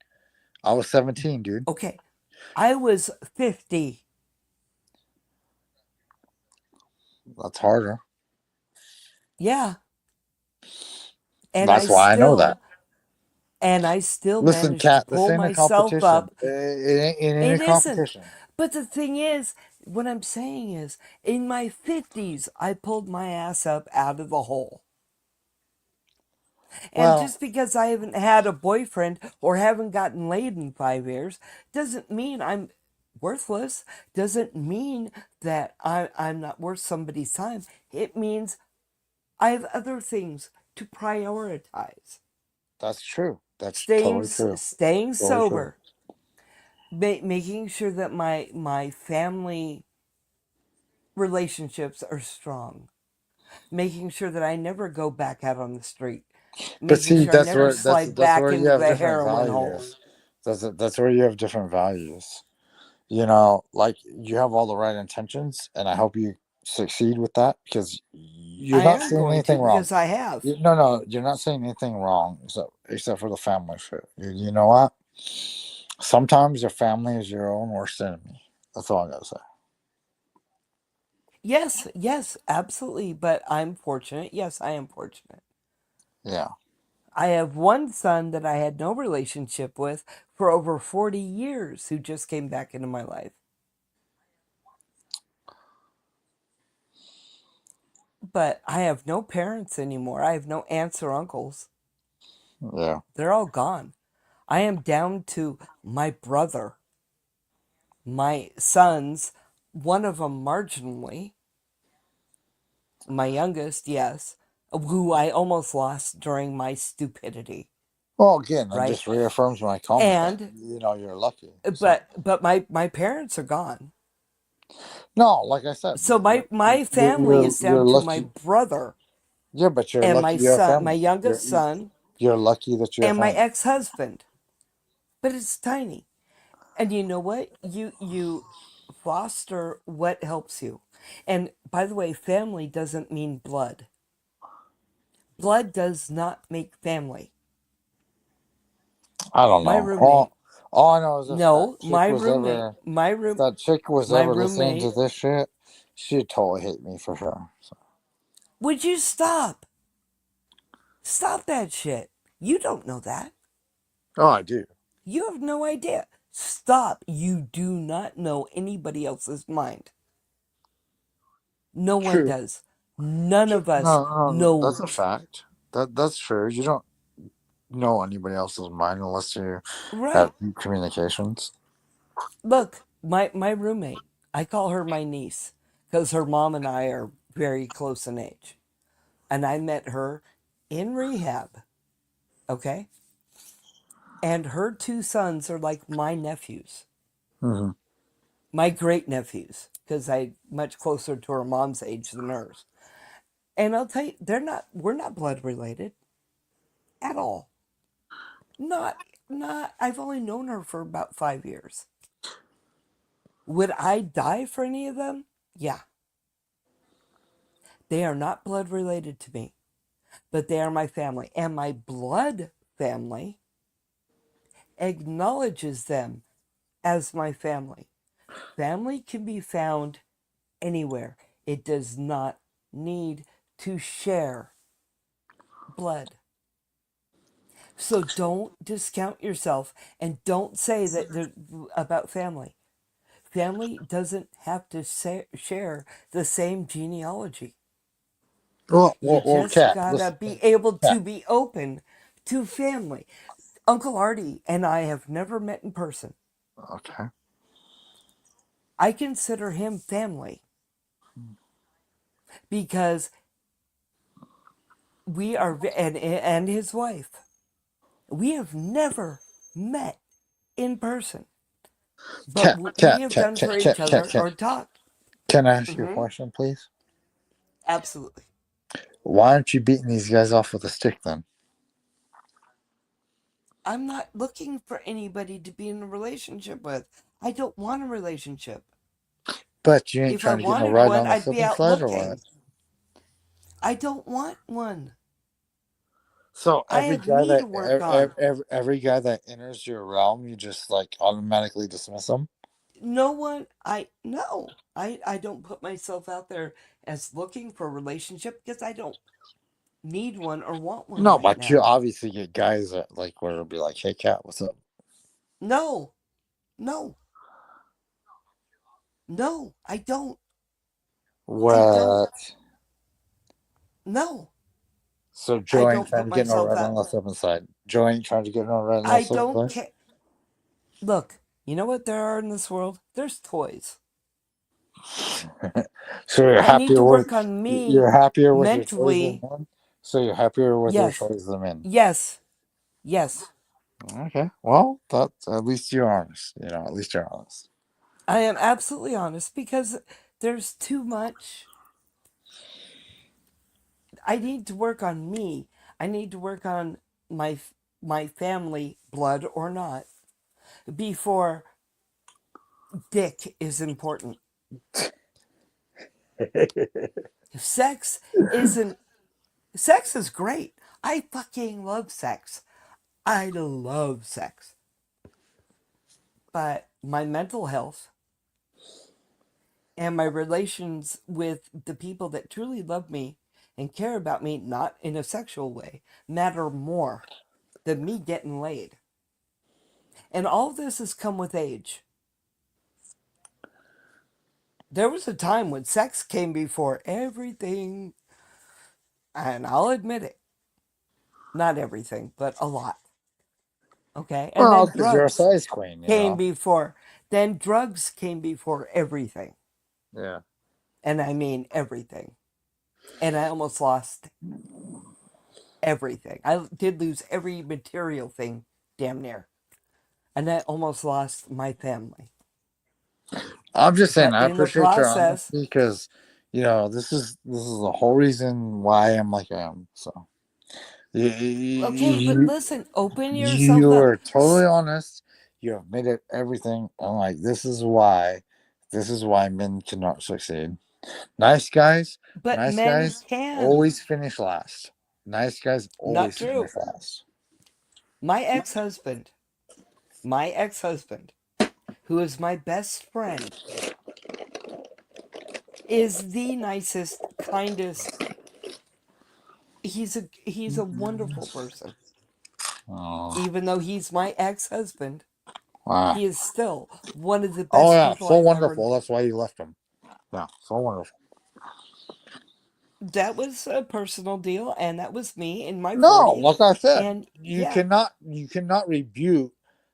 I was 17, dude. Okay. I was 50. That's harder. Yeah. And That's why I know that. I still Listen, managed to cat. This pull ain't a myself competition. up. It ain't It a isn't. competition. But the thing is, what I'm saying is, in my 50s, I pulled my ass up out of the hole. And Well, just because I haven't had a boyfriend or haven't gotten laid in 5 years doesn't mean I'm worthless. Doesn't mean that I'm not worth somebody's time. It means I have other things to prioritize. that's true. That's totally true. Staying Totally true. sober, making sure that my family relationships are strong, making sure that I never go back out on the street, But making see, sure I never slide that's back where you into have the different heroin hole. values. That's where you have different values. You know, like you have all the right intentions, and I hope you succeed with that because you're I not am saying going to anything wrong. because I have. No, you're not saying anything wrong except for the family shit. You know what? Sometimes your family is your own worst enemy. That's all I gotta say. Yes, absolutely. But I'm fortunate. Yes, I am fortunate. Yeah. I have one son that I had no relationship with for over 40 years who just came back into my life. But I have no parents anymore. I have no aunts or uncles. Yeah. They're all gone. I am down to my brother, my sons, one of them marginally, my youngest, yes, who I almost lost during my stupidity, Well, again, that right? just reaffirms my comment that And you're lucky. So but my parents are gone. no, like I said, So my family is you're down to my lucky. brother Yeah, but you're and lucky my you have son, my family. youngest son, You're lucky that you have and my family. ex-husband. But it's tiny. And you know what? You foster what helps you. And by the way, family doesn't mean blood. Blood does not make family. I don't My know. roommate, All I know is if no, my roommate, that chick was my ever listening to roommate, this shit, she'd totally hate me for sure. So. would you stop? Stop that shit. You don't know that. Oh, I do. You have no idea. Stop. You do not know anybody else's mind. No one True. does. None of us No, know. that's a fact. That's true. You don't know anybody else's mind unless you have Right. deep communications. Look, my roommate, I call her my niece because her mom and I are very close in age. And I met her in rehab, okay? And her two sons are like my nephews, Mm-hmm. my great nephews, because I'm much closer to her mom's age than hers. And I'll tell you, we're not blood related at all. Not, I've only known her for about 5 years. Would I die for any of them? Yeah. They are not blood related to me, but they are my family. And my blood family acknowledges them as my family. Family can be found anywhere. It does not need to share blood. So don't discount yourself and don't say that about family. Family doesn't have to share the same genealogy. You just Cat, gotta listen, be able Cat. to be open to family. Uncle Artie and I have never met in person. Okay. I consider him family because we are, and his wife, we have never met in person, but we have done for each other or talked. Can I ask you a Mm-hmm. question, please? Absolutely. Why aren't you beating these guys off with a stick then? I'm not looking for anybody to be in a relationship with. I don't want a relationship. But you ain't If I trying to get no wanted ride one, on the I'd slip be and out slide or what? looking. I don't want one. So I every have guy me to that work on. every guy that enters your realm, you just like automatically dismiss them. No one, no. I don't put myself out there as looking for a relationship because I don't need one or want one No, right but you now. obviously get guys that like where it'll be like, "Hey, cat, what's up?" No. No. No, I don't. I don't. What? No. So I Joe ain't don't trying put to get no myself ride on out. the slip and slide. Joe ain't trying to get no ride on the I slip and don't slide. care. Look, you know what there are in this world? There's toys. So I need to work on me you're happier with your toys than mentally. men. So you're happier with your Yes. toys than men. Yes. Yes. Okay. Well, that's at least you're honest. You know, at least you're honest. I am absolutely honest because there's too much. I need to work on me. I need to work on my family, blood or not, before dick is important. Sex isn't. Sex is great. I fucking love sex. I love sex. But my mental health and my relations with the people that truly love me and care about me, not in a sexual way, matter more than me getting laid. And all of this has come with age. There was a time when sex came before everything, and I'll admit it. Not everything, but a lot. Okay? And Well, then because you're a drugs size queen, you came know. before. Then drugs came before everything. Yeah. And I mean everything. And I almost lost everything. I did lose every material thing, damn near. And I almost lost my family. I'm just saying, But I in the appreciate your process, honesty because, you know, this is the whole reason why I'm like I am. So you okay, but you, listen, open yourself you up. are totally honest. You admitted everything. I'm like, this is why men cannot succeed. Nice guys, But nice men guys can. always finish last. Nice guys Not always finish true. last. My ex husband, my ex husband, who is my best friend, is the nicest, kindest. He's a wonderful person. Oh, Even though he's my ex husband, wow. he is still one of the Oh best yeah, people so I've ever. wonderful. That's why you left him. Yeah, so wonderful. That was a personal deal, and that was me in my No, 40s. like I said, And yeah, you cannot rebuke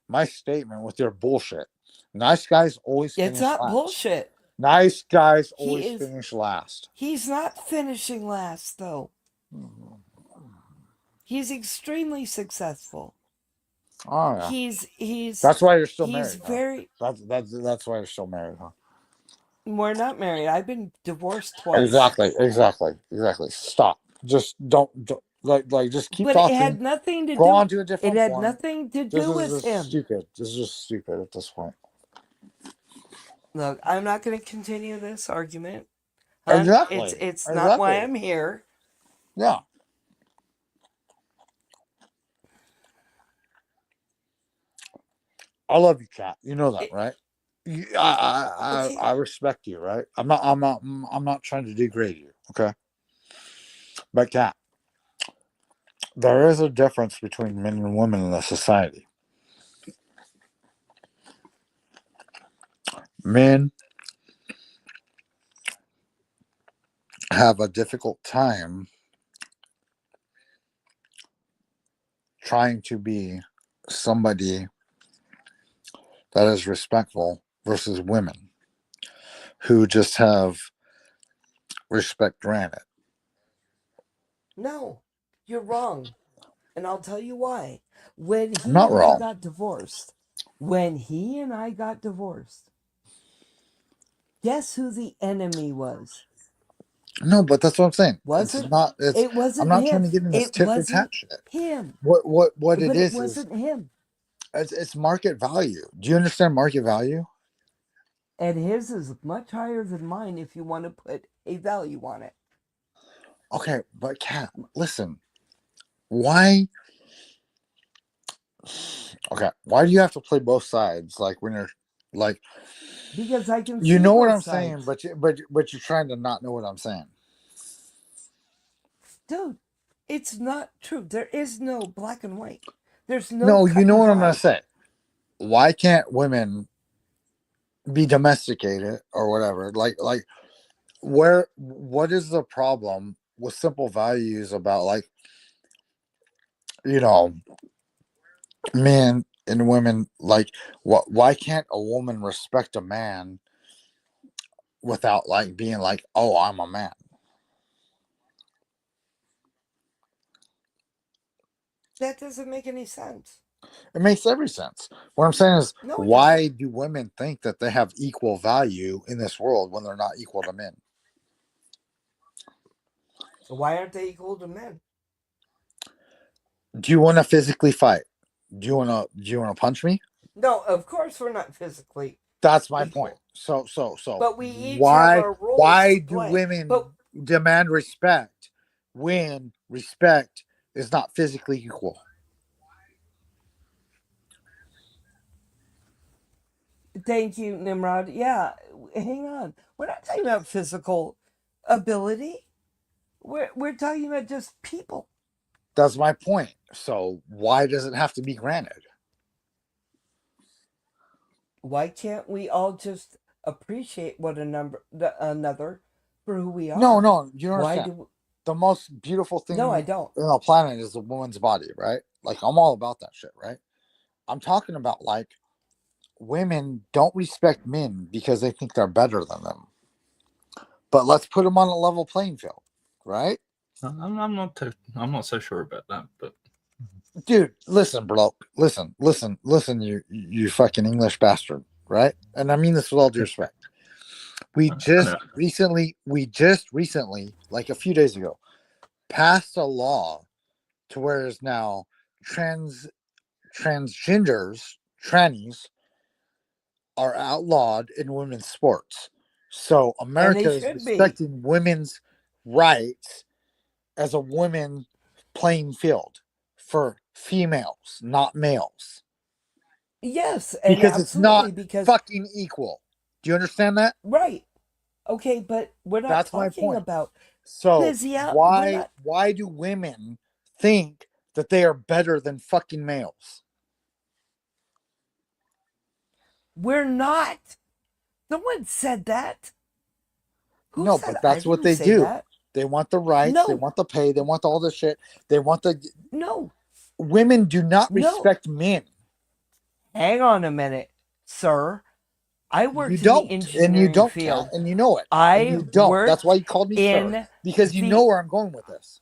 my statement with your bullshit. Nice guys always it's finish not last. bullshit. Nice guys He always is. finish last. He's not finishing last, though. He's extremely successful. Oh yeah. He's That's why you're still he's married, huh? very. That's why you're still married, huh? We're not married. I've been divorced twice. Exactly. Stop. Just don't like just keep But it talking. had nothing to Go do. on to a It different had point. nothing to This do is with just him. stupid. This is just stupid at this point. Look, I'm not going to continue this argument, hon. It's Exactly. it's not why Exactly. I'm here. Yeah. I love you, Cat. You know that, It, right? I okay, respect you, right? I'm not trying to degrade you, okay? But Cat, there is a difference between men and women in the society. Men have a difficult time trying to be somebody that is respectful versus women who just have respect granted. no, you're wrong, and I'll tell you why. When I'm he not and I wrong. got divorced, when he and I got divorced, Guess who the enemy was? No, but that's what I'm saying. Wasn't It's it wasn't I'm not him. trying to get in this It tit for tat wasn't shit. him. What But it it is wasn't him. it's market value. Do you understand market value? And his is much higher than mine if you want to put a value on it. Okay, but Kat, listen. Why why do you have to play both sides? Like when you're like, because I can you see know what both I'm sides. saying, but you're trying to not know what I'm saying. Dude, it's not true. There is no black and white. There's no No, cut you know and what I'm dry. gonna say. Why can't women be domesticated or whatever? Like what is the problem with simple values about, like, you know, men and women? Like, why can't a woman respect a man without like being like, oh, I'm a man? That doesn't make any sense. It makes every sense. What I'm saying is, No, it why do women think that they have equal value in this world when they're not equal to men? Why aren't they equal to men? Do you want to physically fight? Do you want to punch me? No, of course we're not physically. That's my equal. point. So But we each have our roles why to do play. women But demand respect when respect is not physically equal? thank you, Nimrod. Yeah, hang on. We're not talking about physical ability. We're talking about just people. That's my point. So why does it have to be granted? Why can't we all just appreciate another for who we are? No, you don't Why understand. The most beautiful thing No, I don't. on the planet is a woman's body, right? Like, I'm all about that shit, right? I'm talking about, like, women don't respect men because they think they're better than them. But let's put them on a level playing field, right? I'm not so sure about that, but Dude, listen, bro. Listen, you fucking English bastard, right? And I mean this with all due respect. We just recently, like a few days ago, passed a law to where is now trannies are outlawed in women's sports. So America is respecting women's rights as a women playing field for females, not males. Yes, and Because it's not because fucking equal. Do you understand that? Right. Okay, but we're not That's my talking point. about So why do women think that they are better than fucking males? We're not. No one said that. No, but that's what they do. That. They want the rights, they want the pay, they want all this shit. They want the women do not respect men. Hang on a minute, sir. I worked You in the don't, engineering and you don't, field. Kat, and you know it. I and you don't. worked That's why you called me sir, because you know where I'm going with this.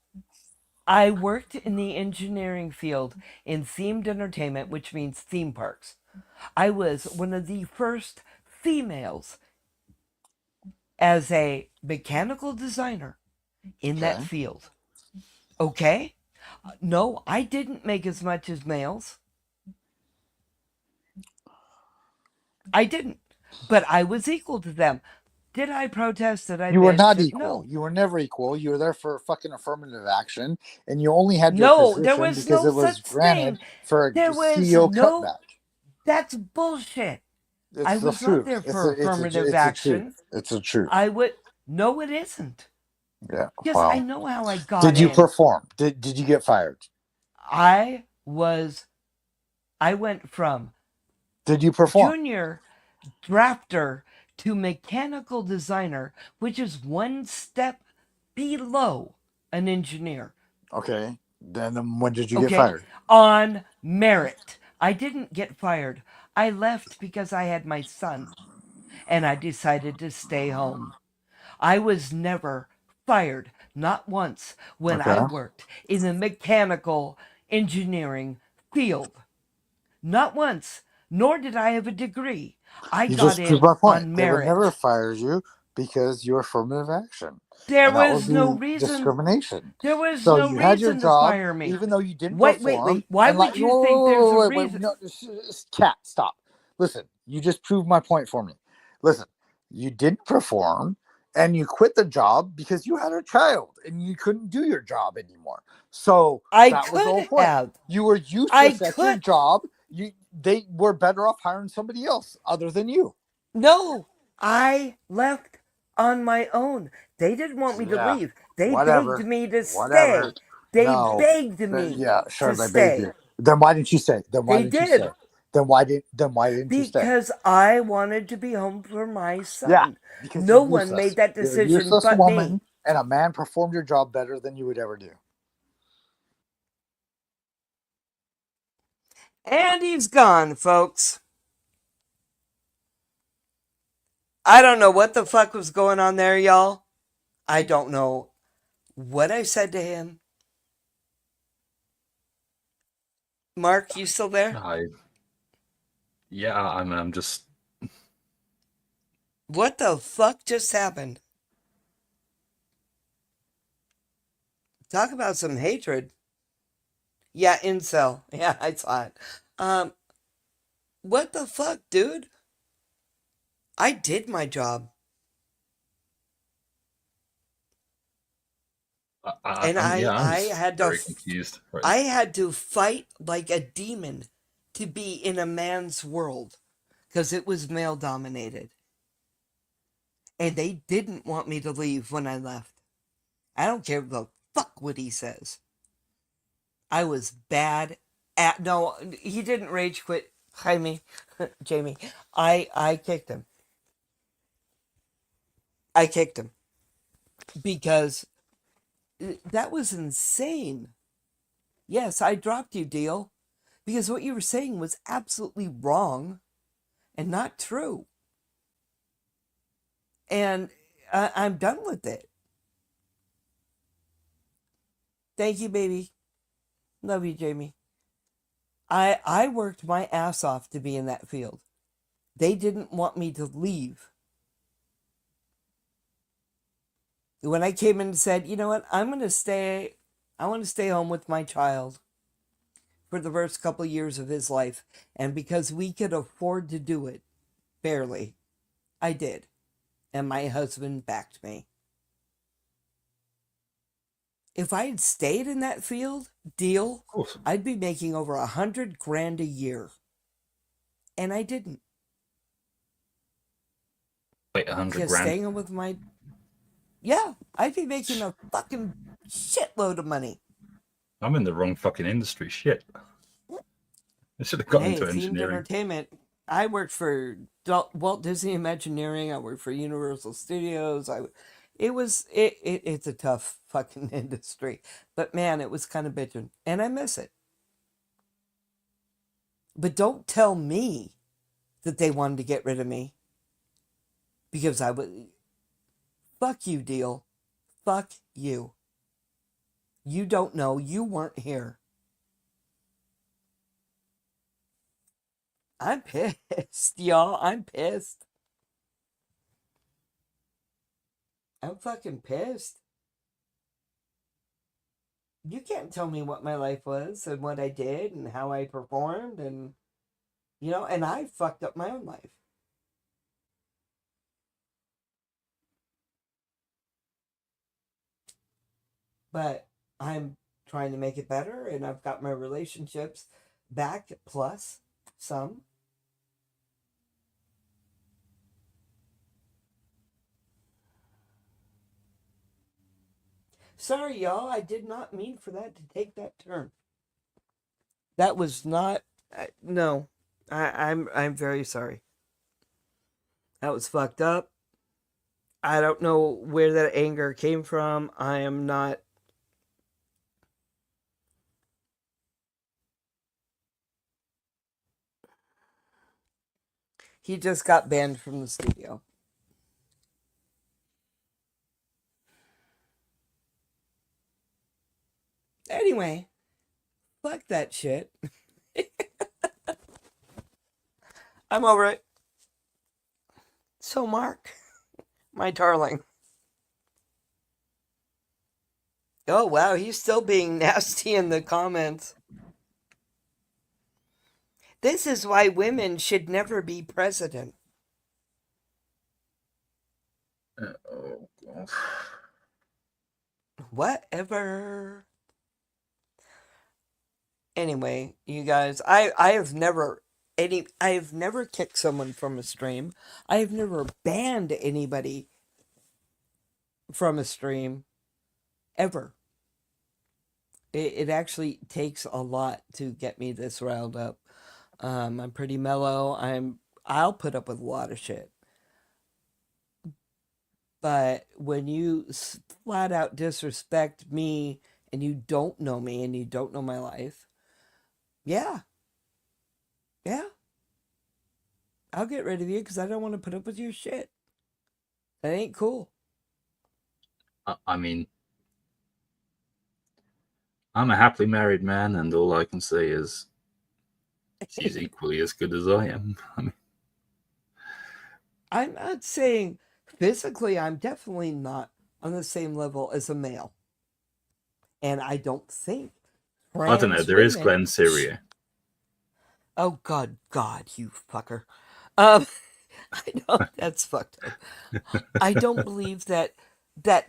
I worked in the engineering field in themed entertainment, which means theme parks. I was one of the first females as a mechanical designer in that field. Okay? No, I didn't make as much as males. I didn't. But I was equal to them. Did I protest? Did I You were not bitch? equal. No. You were never equal. You were there for fucking affirmative action, and you only had your No, position there was because no it was such granted thing. for a There was CEO no. cutback. That's bullshit. It's I the was truth. not there for affirmative action. It's a truth. I would. No, it isn't. Yeah. Yes, wow. I know how I got Did you in. perform? Did you get fired? I went from. Did you perform? Junior drafter to mechanical designer, which is one step below an engineer. Okay. Then when did you get fired? On merit. I didn't get fired. I left because I had my son, and I decided to stay home. I was never fired, not once, when I worked in the mechanical engineering field. Not once. nor did I have a degree. I You got just proved in my point. on They would never merit. fire you because you were affirmative action. There And that would was no be reason. discrimination. There was So no you had your reason to job, fire me. even though you didn't Wait. perform. Why And like, would you think there's a reason? no, cat, stop. Listen, you just proved my point for me. Listen, you didn't perform and you quit the job because you had a child and you couldn't do your job anymore. So I that was the whole could point. have. You were I useless at your could. job. They were better off hiring somebody else other than you. No, I left on my own. They didn't want me to Yeah, leave. They whatever, begged me to whatever. stay. They No, begged me yeah, sure, to they begged stay. you. Then why didn't you stay? Then why They didn't you stay? did. Then why didn't you stay? Because I wanted to be home for my Yeah, son. because No you're one useless. made that You're a decision useless but woman, me. and a man performed your job better than you would ever do. And he's gone, folks. I don't know what the fuck was going on there, y'all. I don't know what I said to him. Mark, you still there? I'm just. What the fuck just happened? Talk about some hatred. Yeah, incel. Yeah, I saw it. What the fuck, dude? I did my job. And I'm I just had very to confused. Right. I had to fight like a demon to be in a man's world because it was male dominated. And they didn't want me to leave when I left. I don't care the fuck what he says. I was bad at no, he didn't rage quit. Jaime, Jamie. I kicked him. I kicked him because that was insane. Yes, I dropped you, deal, because what you were saying was absolutely wrong and not true. And I'm done with it. Thank you, baby. Love you, Jamie. I worked my ass off to be in that field. They didn't want me to leave. When I came in and said, you know what, I'm going to stay, I want to stay home with my child for the first couple of years of his life. And because we could afford to do it, barely, I did. And my husband backed me. If I had stayed in that field, deal, I'd be making over $100,000 a year. And I didn't. Wait, $100,000? Because staying with my... Yeah, I'd be making a fucking shitload of money. I'm in the wrong fucking industry. Shit. I should have gone into Themed engineering. entertainment. I worked for Walt Disney Imagineering. I worked for Universal Studios. It's a tough fucking industry. But man, it was kind of bitching. And I miss it. But don't tell me that they wanted to get rid of me. Because I was... Fuck you, deal. Fuck you. You don't know. You weren't here. I'm pissed, y'all. I'm pissed. I'm fucking pissed. You can't tell me what my life was and what I did and how I performed and, and I fucked up my own life. But I'm trying to make it better and I've got my relationships back plus some. Sorry, y'all. I did not mean for that to take that turn. That was not. No, I'm very sorry. That was fucked up. I don't know where that anger came from. I am not. He just got banned from the studio. Anyway, fuck that shit. I'm over it. So, Mark, my darling. Oh, wow, he's still being nasty in the comments. This is why women should never be president. Oh, God. Whatever. Anyway, you guys, I have never kicked someone from a stream. I have never banned anybody from a stream ever. It actually takes a lot to get me this riled up. I'm pretty mellow. I'll put up with a lot of shit. But when you flat out disrespect me and you don't know me and you don't know my life, yeah, I'll get rid of you because I don't want to put up with your shit. That ain't cool. I mean, I'm a happily married man, and all I can say is she's equally as good as I am. I mean, I'm not saying physically, I'm definitely not on the same level as a male. And I don't think I don't know. There is Glenn Syria. Oh, God, you fucker. I know that's fucked up. I don't believe that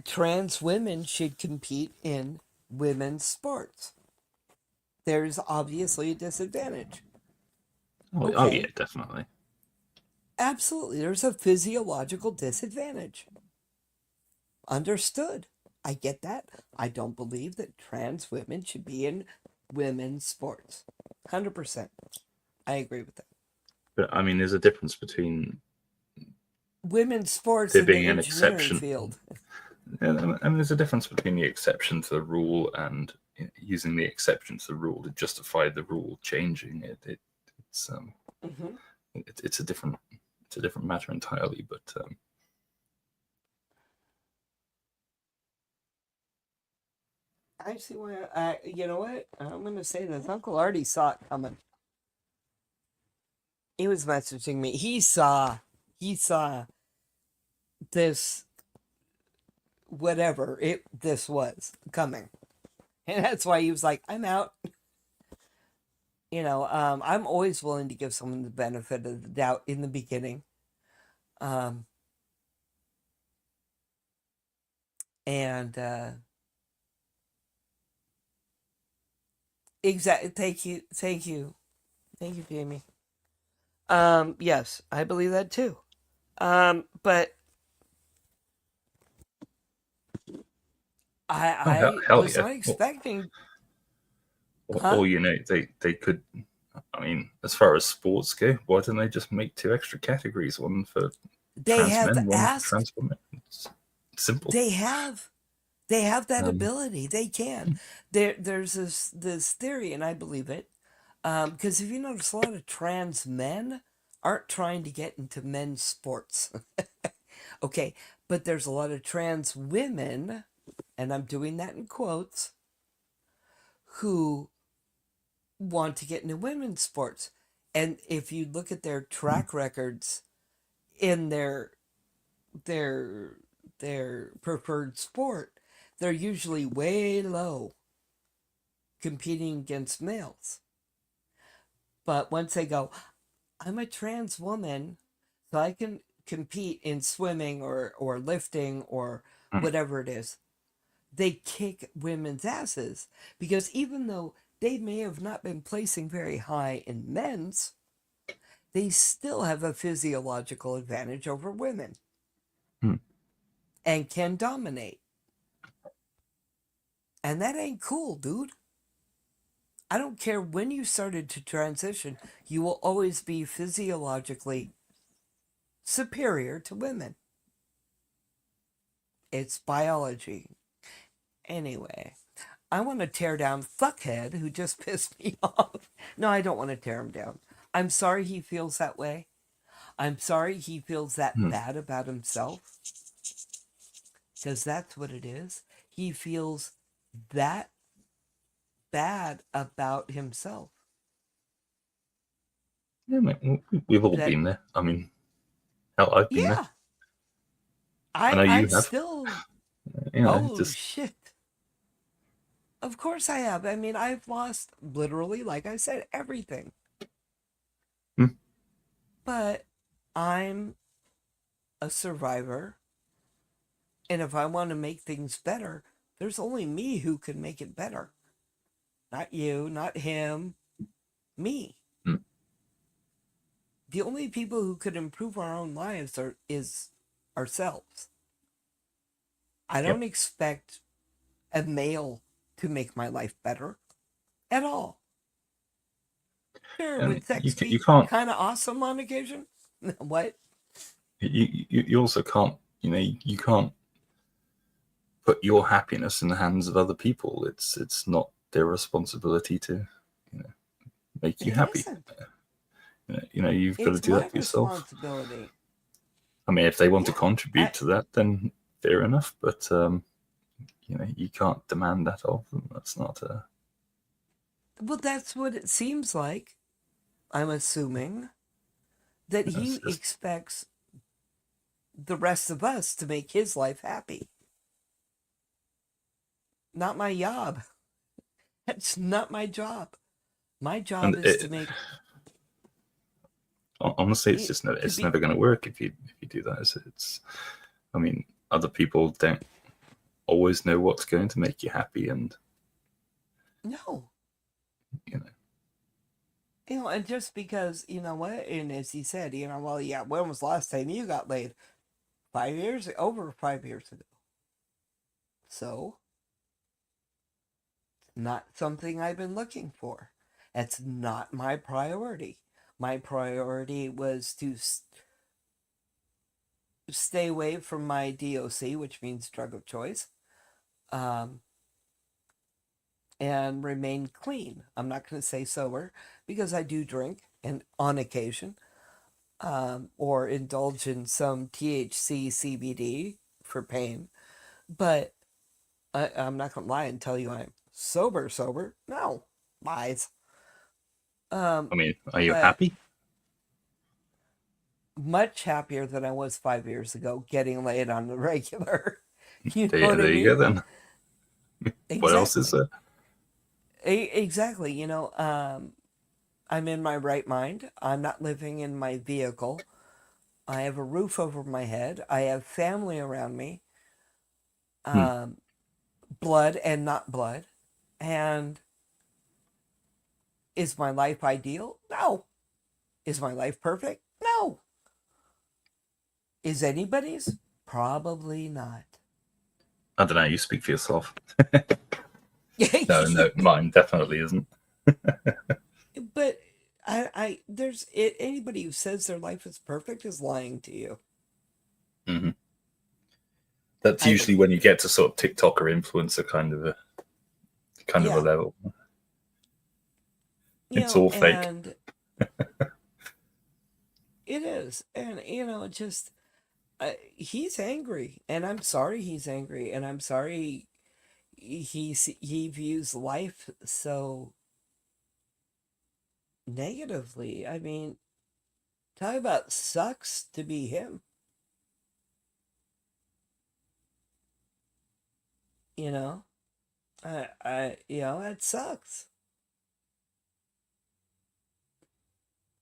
trans women should compete in women's sports. There's obviously a disadvantage. Oh yeah, definitely. Absolutely. There's a physiological disadvantage. Understood. I get that. I don't believe that trans women should be in women's sports. 100%. I agree with that. But I mean, there's a difference between women's sports there in the being an engineering exception. field. Yeah, I mean, there's a difference between the exception to the rule and using the exception to the rule to justify the rule changing. It's a different matter entirely. But I see why. You know what? I'm going to say this. Uncle Artie saw it coming. He was messaging me. He saw this, whatever this was coming, and that's why he was like, "I'm out." You know, I'm always willing to give someone the benefit of the doubt in the beginning. Exactly. Thank you, Jamie. Yes, I believe that too. But I was not expecting. Or you know, they could. I mean, as far as sports go, why don't they just make 2 extra categories? One for trans men, one for trans women. It's simple. They have that ability. They can. There's this theory, and I believe it, because if you notice, a lot of trans men aren't trying to get into men's sports. Okay, but there's a lot of trans women, and I'm doing that in quotes, who want to get into women's sports. And if you look at their track records in their preferred sport, they're usually way low competing against males. But once they go, I'm a trans woman, so I can compete in swimming or lifting or whatever it is, they kick women's asses, because even though they may have not been placing very high in men's, they still have a physiological advantage over women and can dominate. And that ain't cool, dude. I don't care when you started to transition, you will always be physiologically superior to women. It's biology. Anyway, I want to tear down Fuckhead, who just pissed me off. No, I don't want to tear him down. I'm sorry he feels that way. I'm sorry he feels that bad about himself. Because that's what it is. He feels that bad about himself. Yeah, mate, we've all been there. I mean, hell, I've been there. I know you I've have. still. You know, Oh just shit! Of course I have. I mean, I've lost literally, like I said, everything. But I'm a survivor, and if I want to make things better, there's only me who can make it better. Not you, not him, me. The only people who could improve our own lives is ourselves. I don't expect a male to make my life better at all. Sure, and would sex you be can't. kind of awesome on occasion? What? You also can't. You know, you can't put your happiness in the hands of other people. It's not their responsibility to, you know, make you It happy. isn't. You know, you've got to It's do my that for yourself. responsibility. I mean, if they want to contribute to that, then fair enough. But you know, you can't demand that of them. That's not a. Well, that's what it seems like. I'm assuming that he expects the rest of us to make his life happy. Not my job. That's not my job. My job is to make. Honestly, it's just never going to work if you do that. It's. I mean, other people don't always know what's going to make you happy, and no. You know. You know, and just because, you know what, and as he said, you know, well, yeah, when was the last time you got laid? 5 years? Over 5 years ago. So, not something I've been looking for. That's not my priority. My priority was to stay away from my DOC, which means drug of choice, and remain clean. I'm not going to say sober because I do drink, and on occasion, or indulge in some THC CBD for pain. But I'm not going to lie and tell you I'm sober. No, lies. I mean, are you happy? Much happier than I was 5 years ago getting laid on the regular. You know there what I mean? You go then. Exactly. What else is there? Exactly. You know, I'm in my right mind. I'm not living in my vehicle. I have a roof over my head. I have family around me. Blood and not blood. And is my life ideal? No. Is my life perfect? No. Is anybody's? Probably not. I don't know. You speak for yourself. No, mine definitely isn't. But there's anybody who says their life is perfect is lying to you. Mm-hmm. That's usually when you get to sort of TikTok or influencer kind of a level. It's all fake. It is, and you know, just he's angry, and I'm sorry he's angry, and I'm sorry he views life so negatively. I mean, talk about sucks to be him. You know, you know, that sucks.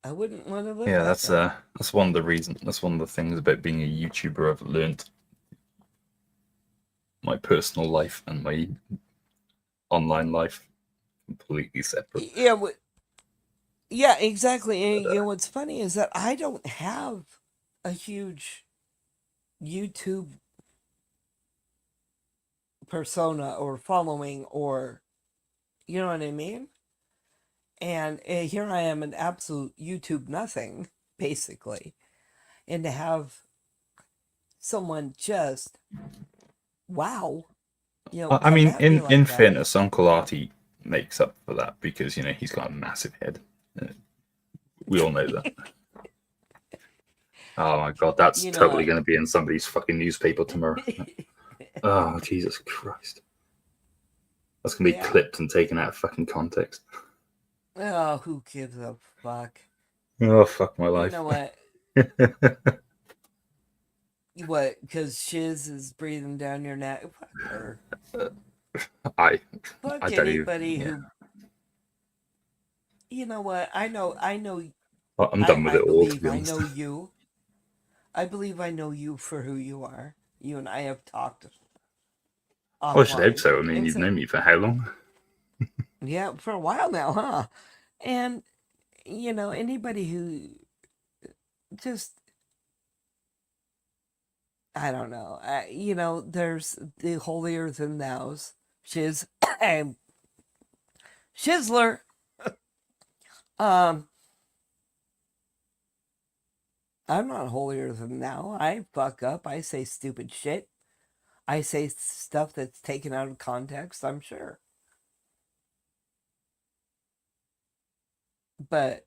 I wouldn't want to live. Yeah, like that's one of the reasons. That's one of the things about being a YouTuber I've learned. My personal life and my online life completely separate. Yeah, yeah, exactly. And you know what's funny is that I don't have a huge YouTube persona or following, or you know what I mean. And here I am, an absolute YouTube nothing, basically, and to have someone just wow. You know, I mean, in that. fairness, Uncle Artie makes up for that because, you know, he's got a massive head. We all know that. Oh my god, that's totally going to be in somebody's fucking newspaper tomorrow. Oh, Jesus Christ. That's going to be clipped and taken out of fucking context. Oh, who gives a fuck? Oh, fuck my You life. know what? What? Because Shiz is breathing down your neck. Fuck her. I Fuck don't even. anybody Yeah. who. You know what? I know. I'm done with I it all, to believe be I honest. know you. I believe I know you for who you are. You and I have talked I should hope offline. so. I mean, And you've so, known me for how long? yeah, for a while now, huh? And, anybody who just, I don't know. There's the holier than thou's. Shiz. Shizzler. Um, I'm not holier than thou. I fuck up. I say stupid shit. I say stuff that's taken out of context, I'm sure. But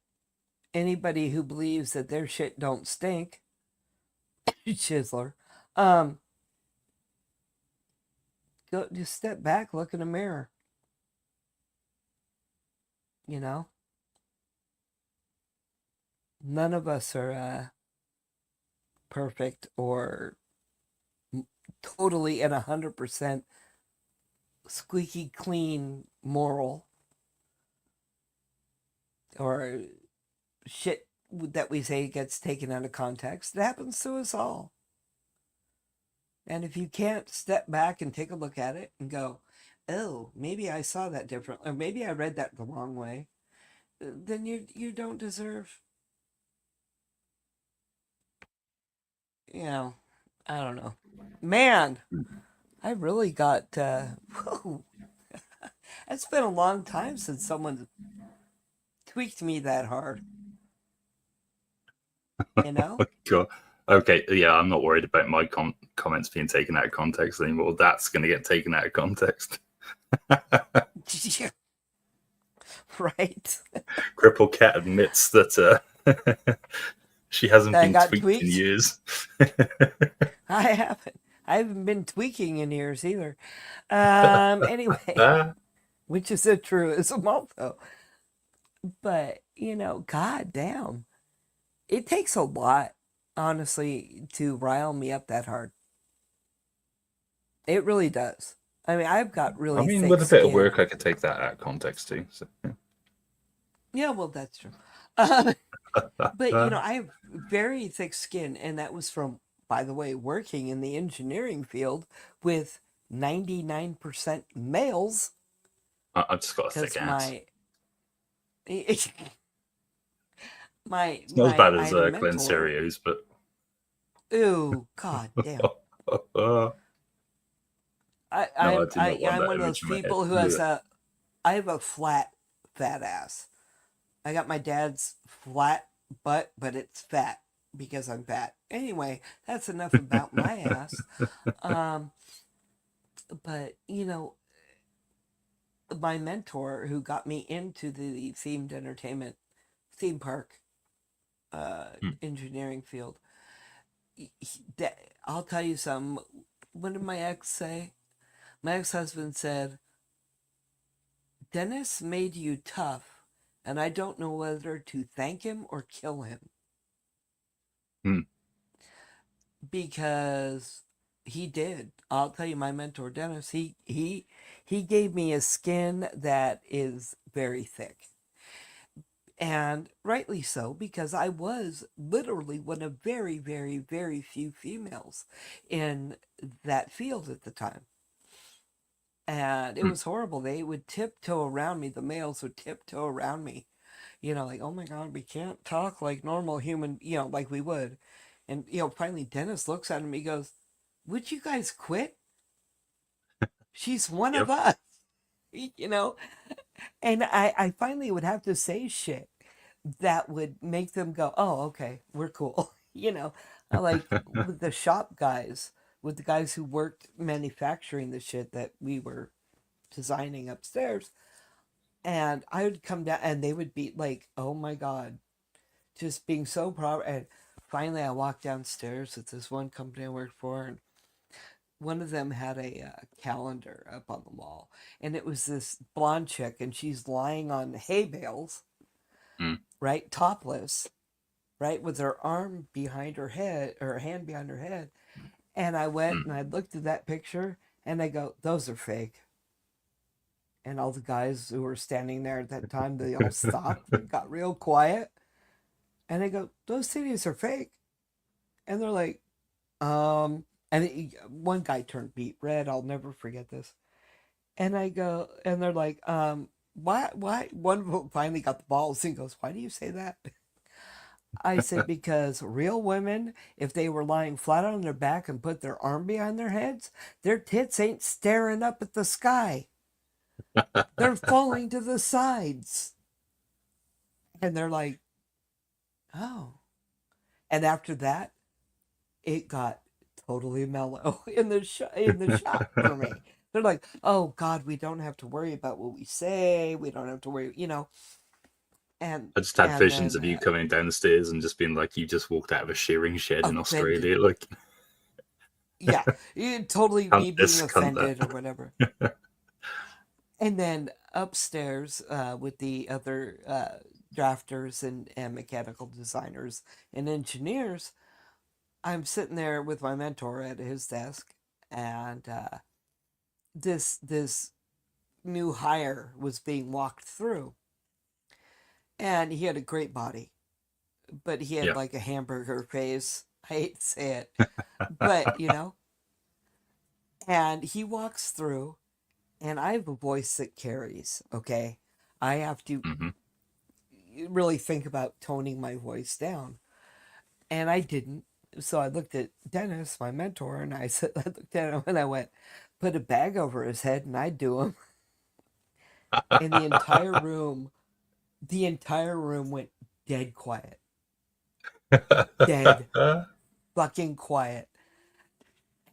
anybody who believes that their shit don't stink, Chizzler, go just step back, look in a mirror. You know, none of us are perfect or totally and 100% squeaky clean moral or shit that we say gets taken out of context. It happens to us all. And if you can't step back and take a look at it and go, oh, maybe I saw that different, or maybe I read that the wrong way, then you don't deserve, I don't know. Man, I really got, whoa. It's been a long time since someone tweaked me that hard. You know? God. Okay, yeah, I'm not worried about my comments being taken out of context anymore. That's going to get taken out of context. Right. Cripple Cat admits that she hasn't been got tweaked in years. I haven't. I haven't been tweaking in years either. Anyway, which is a truism also. But, god damn. It takes a lot, honestly, to rile me up that hard. It really does. I mean, I've got really I mean, thick with a bit skin. of work, I could take that out of context too. So, yeah. Yeah, well, that's true. But, I have very thick skin, and that was from, by the way, working in the engineering field with 99% males. I've just got a thick ass. It's not as bad as Glenn Serio's, but... Ooh, god damn. I'm one of those people who has I have a flat, fat ass. I got my dad's flat butt, but it's fat because I'm fat. Anyway, that's enough about my ass. But, my mentor who got me into the themed entertainment, theme park, engineering field, I'll tell you something. What did my ex say? My ex-husband said, Dennis made you tough, and I don't know whether to thank him or kill him. Because he did. I'll tell you, my mentor, Dennis, he gave me a skin that is very thick. And rightly so, because I was literally one of very, very, very few females in that field at the time. And it was horrible. They would tiptoe around me. The males would tiptoe around me. Like, oh my God, we can't talk like normal human, like we would. And, finally Dennis looks at him. He goes, would you guys quit? She's one of us, And I finally would have to say shit that would make them go, oh, okay, we're cool. Like with the shop guys, with the guys who worked manufacturing the shit that we were designing upstairs. And I would come down and they would be like, oh my God, just being so proud. And finally I walked downstairs with this one company I worked for, and one of them had a calendar up on the wall, and it was this blonde chick, and she's lying on hay bales, right, topless, right, with her arm behind her head, or her hand behind her head. And I went and I looked at that picture and I go, those are fake. And all the guys who were standing there at that time, they all stopped and got real quiet. And I go, those titties are fake. And they're like, one guy turned beet red. I'll never forget this. And I go, and they're like, why? One of them finally got the balls and goes, why do you say that? I said, because real women, if they were lying flat on their back and put their arm behind their heads, their tits ain't staring up at the sky. They're falling to the sides. And they're like, oh. And after that, it got totally mellow in the shop for me. They're like, oh God, we don't have to worry about what we say. We don't have to worry, And I just had visions of you coming downstairs and just being like, you just walked out of a shearing shed in Australia, like. Yeah, totally me being offended or whatever. And then upstairs with the other drafters and mechanical designers and engineers, I'm sitting there with my mentor at his desk, and this new hire was being walked through, and he had a great body, but he had like a hamburger face. I hate to say it, but and he walks through, and I have a voice that carries. Okay, I have to really think about toning my voice down, and I didn't. So I looked at Dennis, my mentor, and I looked at him and I went, put a bag over his head and I'd do him. And the entire room went dead quiet. Dead fucking quiet.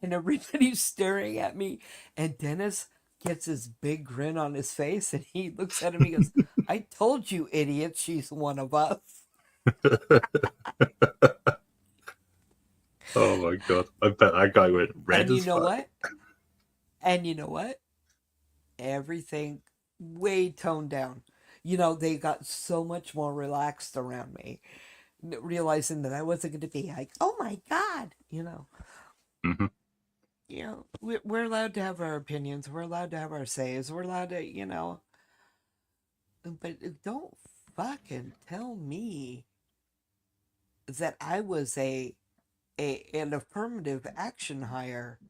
And everybody's staring at me. And Dennis gets his big grin on his face and he looks at him and he goes, I told you, idiot, she's one of us. Oh my God. I bet that guy went red as fuck. And you know what? Everything way toned down. They got so much more relaxed around me, realizing that I wasn't going to be like, oh my God, Mm-hmm. We're allowed to have our opinions. We're allowed to have our says. We're allowed to, but don't fucking tell me that I was an affirmative action hire.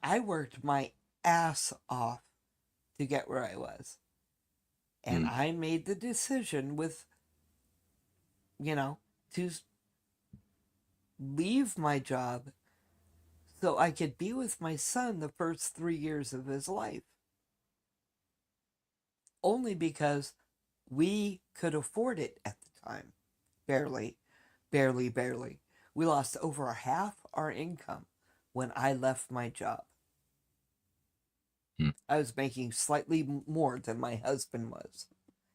I worked my ass off to get where I was. And I made the decision to leave my job so I could be with my son the first 3 years of his life. Only because we could afford it at the time. Barely. We lost over half our income when I left my job. I was making slightly more than my husband was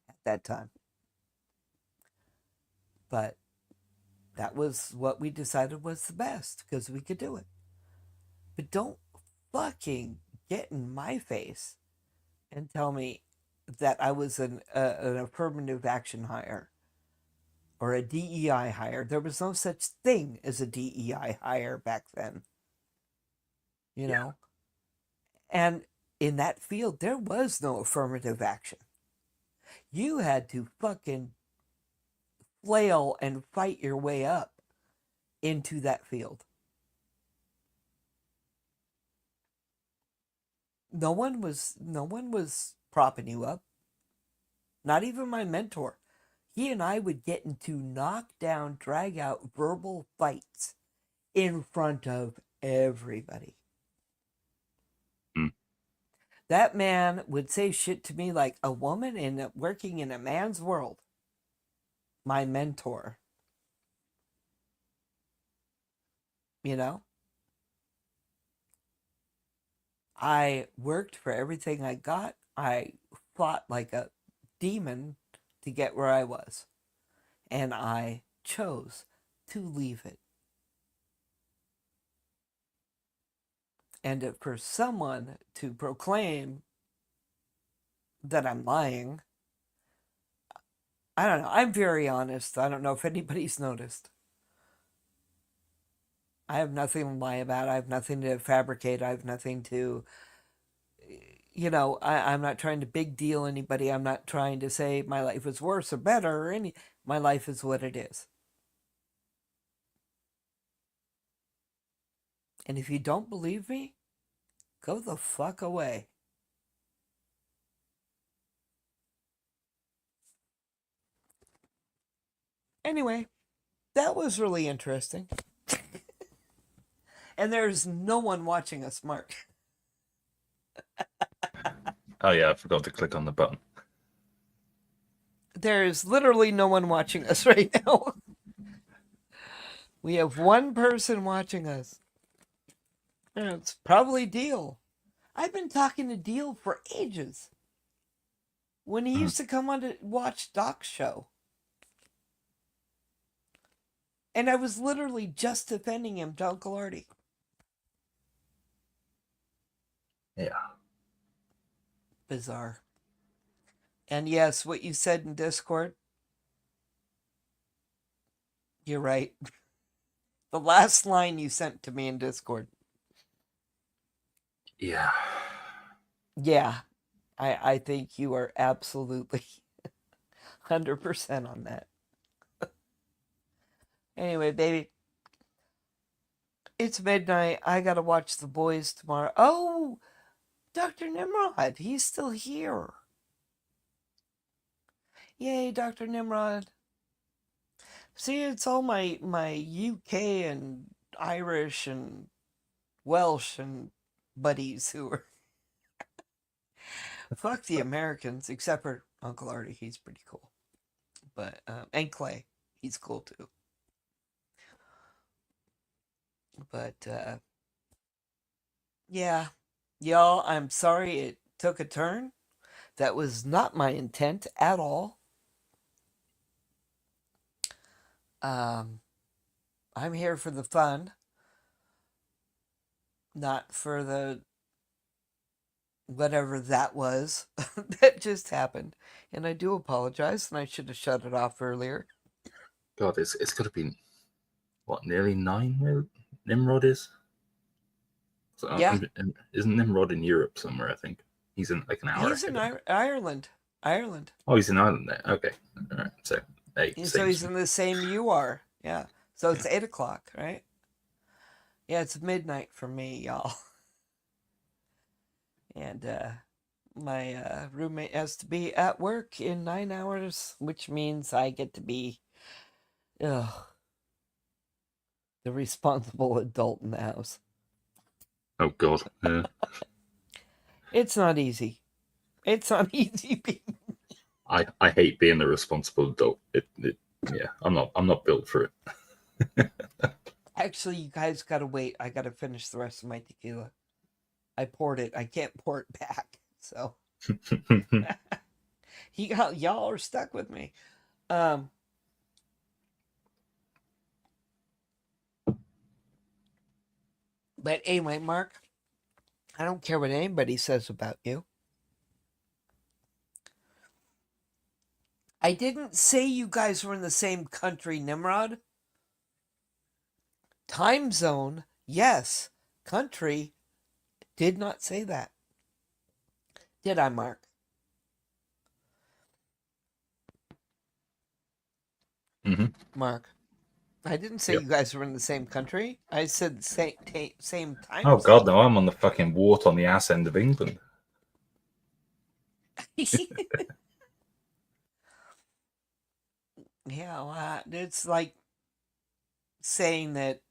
at that time. But that was what we decided was the best because we could do it. But don't fucking get in my face and tell me that I was an affirmative action hire or a DEI hire. There was no such thing as a DEI hire back then. You know? And in that field, there was no affirmative action. You had to fucking flail and fight your way up into that field. No one was propping you up. Not even my mentor. He and I would get into knockdown, drag out verbal fights in front of everybody. That man would say shit to me like a woman working in a man's world. My mentor. You know? I worked for everything I got. I fought like a demon to get where I was. And I chose to leave it. And for someone to proclaim that I'm lying, I don't know. I'm very honest. I don't know if anybody's noticed. I have nothing to lie about. I have nothing to fabricate. I have nothing to, I'm not trying to big deal anybody. I'm not trying to say my life is worse or better or any. My life is what it is. And if you don't believe me, go the fuck away. Anyway, that was really interesting. And there's no one watching us, Mark. Oh yeah, I forgot to click on the button. There's literally no one watching us right now. We have one person watching us. And it's probably Deal. I've been talking to Deal for ages. When he used to come on to watch Doc's show. And I was literally just defending him to Uncle Artie. Yeah. Bizarre. And yes, what you said in Discord, you're right. The last line you sent to me in Discord. Yeah. Yeah. I think you are absolutely 100% on that. Anyway, baby. It's midnight. I gotta watch The Boys tomorrow. Oh, Dr. Nimrod. He's still here. Yay, Dr. Nimrod. See, it's all my UK and Irish and Welsh and buddies who are... Fuck the Americans, except for Uncle Artie. He's pretty cool. But, and Clay. He's cool too. But, yeah. Y'all, I'm sorry it took a turn. That was not my intent at all. I'm here for the fun, not for the whatever that was that just happened. And I do apologize, and I should have shut it off earlier. God, it's got to be, what, nearly 9 where Nimrod is? So Yeah. Isn't Nimrod in Europe somewhere, I think? He's in like an hour. He's in Ireland. Ireland. Oh, he's in Ireland there. Okay. All right. So, So he's in the same you are. Yeah. So it's 8 o'clock, right? Yeah, it's midnight for me, y'all. And my roommate has to be at work in 9 hours, which means I get to be the responsible adult in the house. Oh, God. Yeah. It's not easy. It's not easy being... I hate being the responsible adult. Yeah, I'm not built for it. Actually, you guys gotta wait. I gotta finish the rest of my tequila. I poured it. I can't pour it back. So y'all are stuck with me. But anyway, Mark, I don't care what anybody says about you. I didn't say you guys were in the same country, Nimrod. Time zone, yes. Country, did not say that. Did I, Mark? Mm-hmm. Mark, I didn't say you guys were in the same country. I said same time. Oh, God, no, I'm on the fucking wart on the ass end of England. Yeah, well, it's like saying that,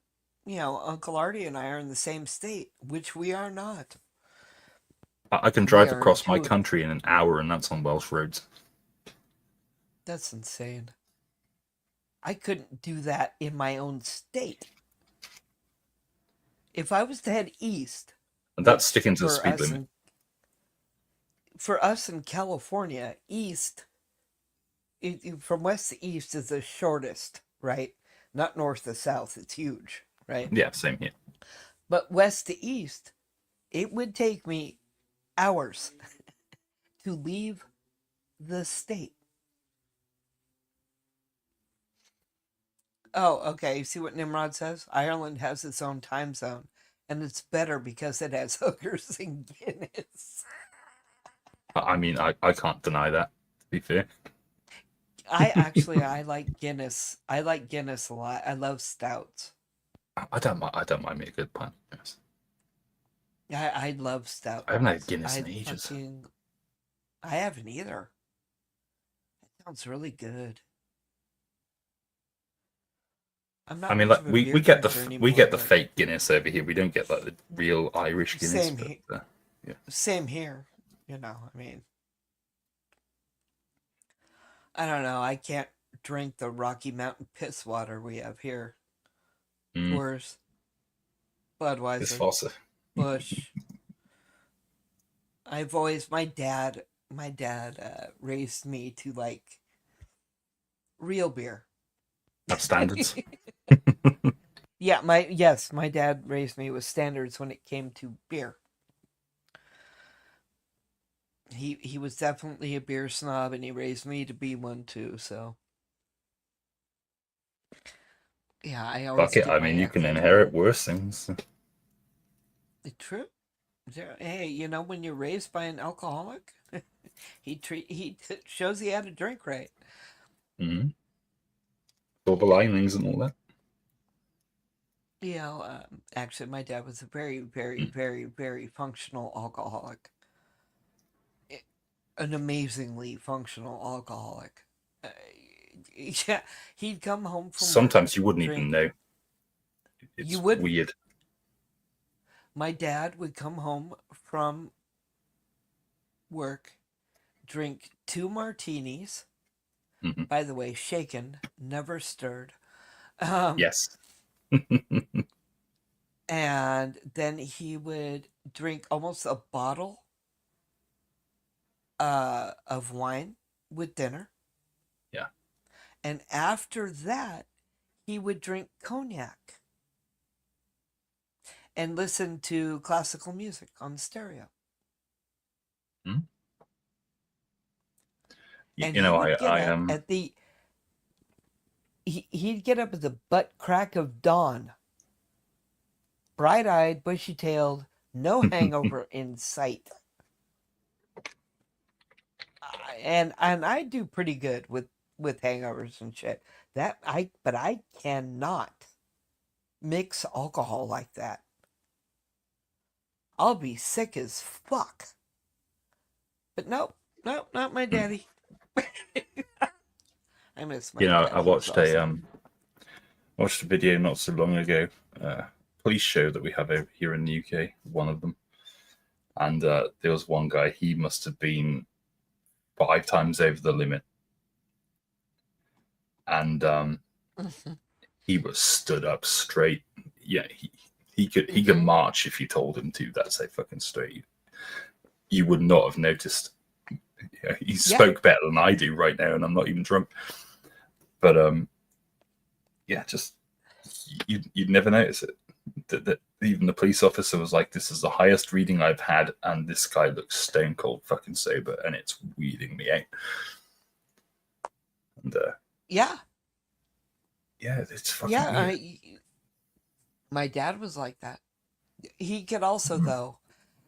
Uncle Artie and I are in the same state, which we are not. I can drive across my country in an hour, and that's on Welsh roads. That's insane. I couldn't do that in my own state. If I was to head east... And that's sticking to the speed limit. For us in California, east... from west to east is the shortest, right? Not north to south. It's huge, right? Yeah, same here. But west to east, it would take me hours to leave the state. Oh, okay. See what Nimrod says? Ireland has its own time zone, and it's better because it has hookers and Guinness. I mean, I can't deny that, to be fair. I like Guinness. I like Guinness a lot. I love stouts. I don't mind me a good pint. Yes. I love stout. I haven't had Guinness in ages. I haven't either. It sounds really good. I mean, like we get the fake Guinness over here. We don't get like the real Irish Guinness. Yeah. Same here. You know, I mean, I don't know. I can't drink the Rocky Mountain piss water we have here. Coors, Budweiser, Bush. My dad raised me to like real beer. Have standards. Yeah, my dad raised me with standards when it came to beer. He was definitely a beer snob, and he raised me to be one too. So yeah, I always. Fuck it. I mean, you can inherit worse things. True. Hey, you know, when you're raised by an alcoholic, he shows you how to drink right. Mm-hmm. Silver linings and all that. You know, actually, my dad was a very, very, very, very functional alcoholic. An amazingly functional alcoholic. Yeah, he'd come home from Sometimes you wouldn't even know. It's weird. My dad would come home from work, drink 2 martinis. Mm-hmm. By the way, shaken, never stirred. Yes. And then he would drink almost a bottle of wine with dinner. Yeah. And after that, he would drink cognac and listen to classical music on the stereo. Hmm? And you know, I am. He'd get up at the butt crack of dawn, bright-eyed, bushy-tailed, no hangover in sight. And I do pretty good with hangovers and shit. But I cannot mix alcohol like that. I'll be sick as fuck. But nope, not my daddy. I miss my dad. I watched watched a video not so long ago, police show that we have over here in the UK, one of them. And there was one guy, he must have been 5 times over the limit. And he was stood up straight. Yeah, he could march if you told him to. That's a fucking straight. You would not have noticed. Yeah, he spoke better than I do right now, and I'm not even drunk. But yeah, just you'd never notice it. That even the police officer was like, "This is the highest reading I've had, and this guy looks stone cold fucking sober, and it's weeding me out." And yeah, it's fucking weird. My dad was like that. He could also, though,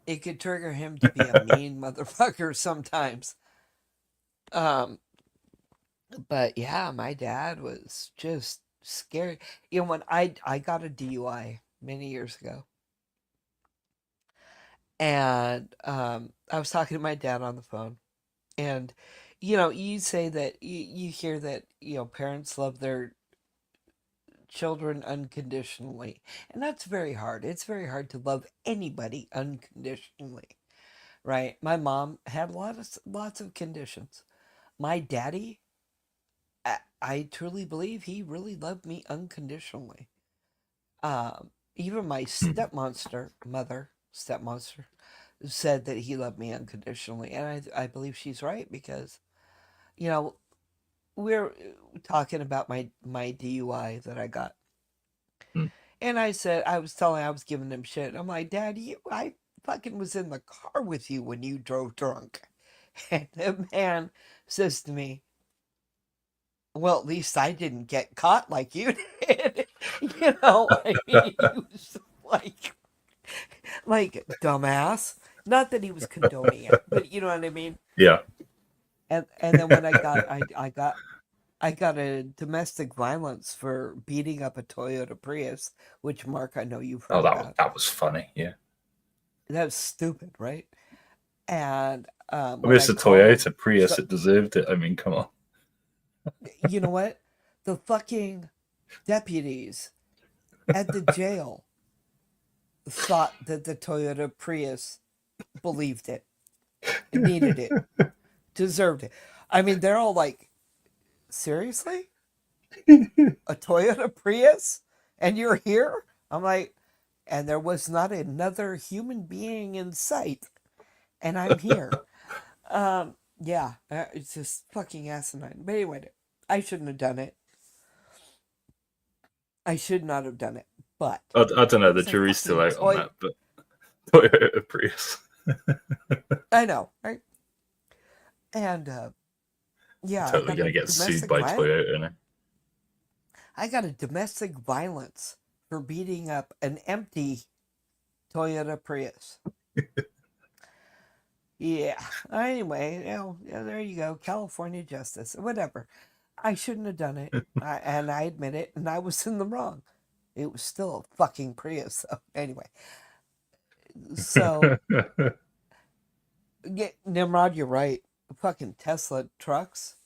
it could trigger him to be a mean motherfucker sometimes. But yeah, my dad was just scary. You know, when I got a DUI many years ago, and I was talking to my dad on the phone, and you know, you say that you hear that, you know, parents love their children unconditionally, and that's very hard. It's very hard to love anybody unconditionally, right? My mom had lots of conditions. My daddy, I truly believe he really loved me unconditionally. Even my stepmonster said that he loved me unconditionally, and I believe she's right, because, you know, we're talking about my DUI that I got. And I was giving him shit. I'm like, Dad, I fucking was in the car with you when you drove drunk. And the man says to me, Well, at least I didn't get caught like you did. I mean, he was like dumbass. Not that he was condoning it, but you know what I mean. Yeah. And then when I got a domestic violence for beating up a Toyota Prius, which Mark, I know you've heard about. That was funny. Yeah. That was stupid, right? And I mean, it's a Toyota Prius. It deserved it. I mean, come on. You know what? The fucking deputies at the jail thought that the Toyota Prius believed it, needed it, deserved it. I mean, they're all like, seriously? A Toyota Prius? And you're here? I'm like, and there was not another human being in sight. And I'm here. Yeah, it's just fucking asinine. But anyway, I shouldn't have done it. I should not have done it. But I don't know. The jury's still out on that. But Toyota Prius. I know, right? And yeah, totally gonna get sued by Toyota now. I got a domestic violence for beating up an empty Toyota Prius. Yeah. Anyway, there you go. California justice, whatever. I shouldn't have done it, and I admit it, and I was in the wrong. It was still a fucking Prius, though. Anyway, so yeah, Nimrod, you're right. Fucking Tesla trucks,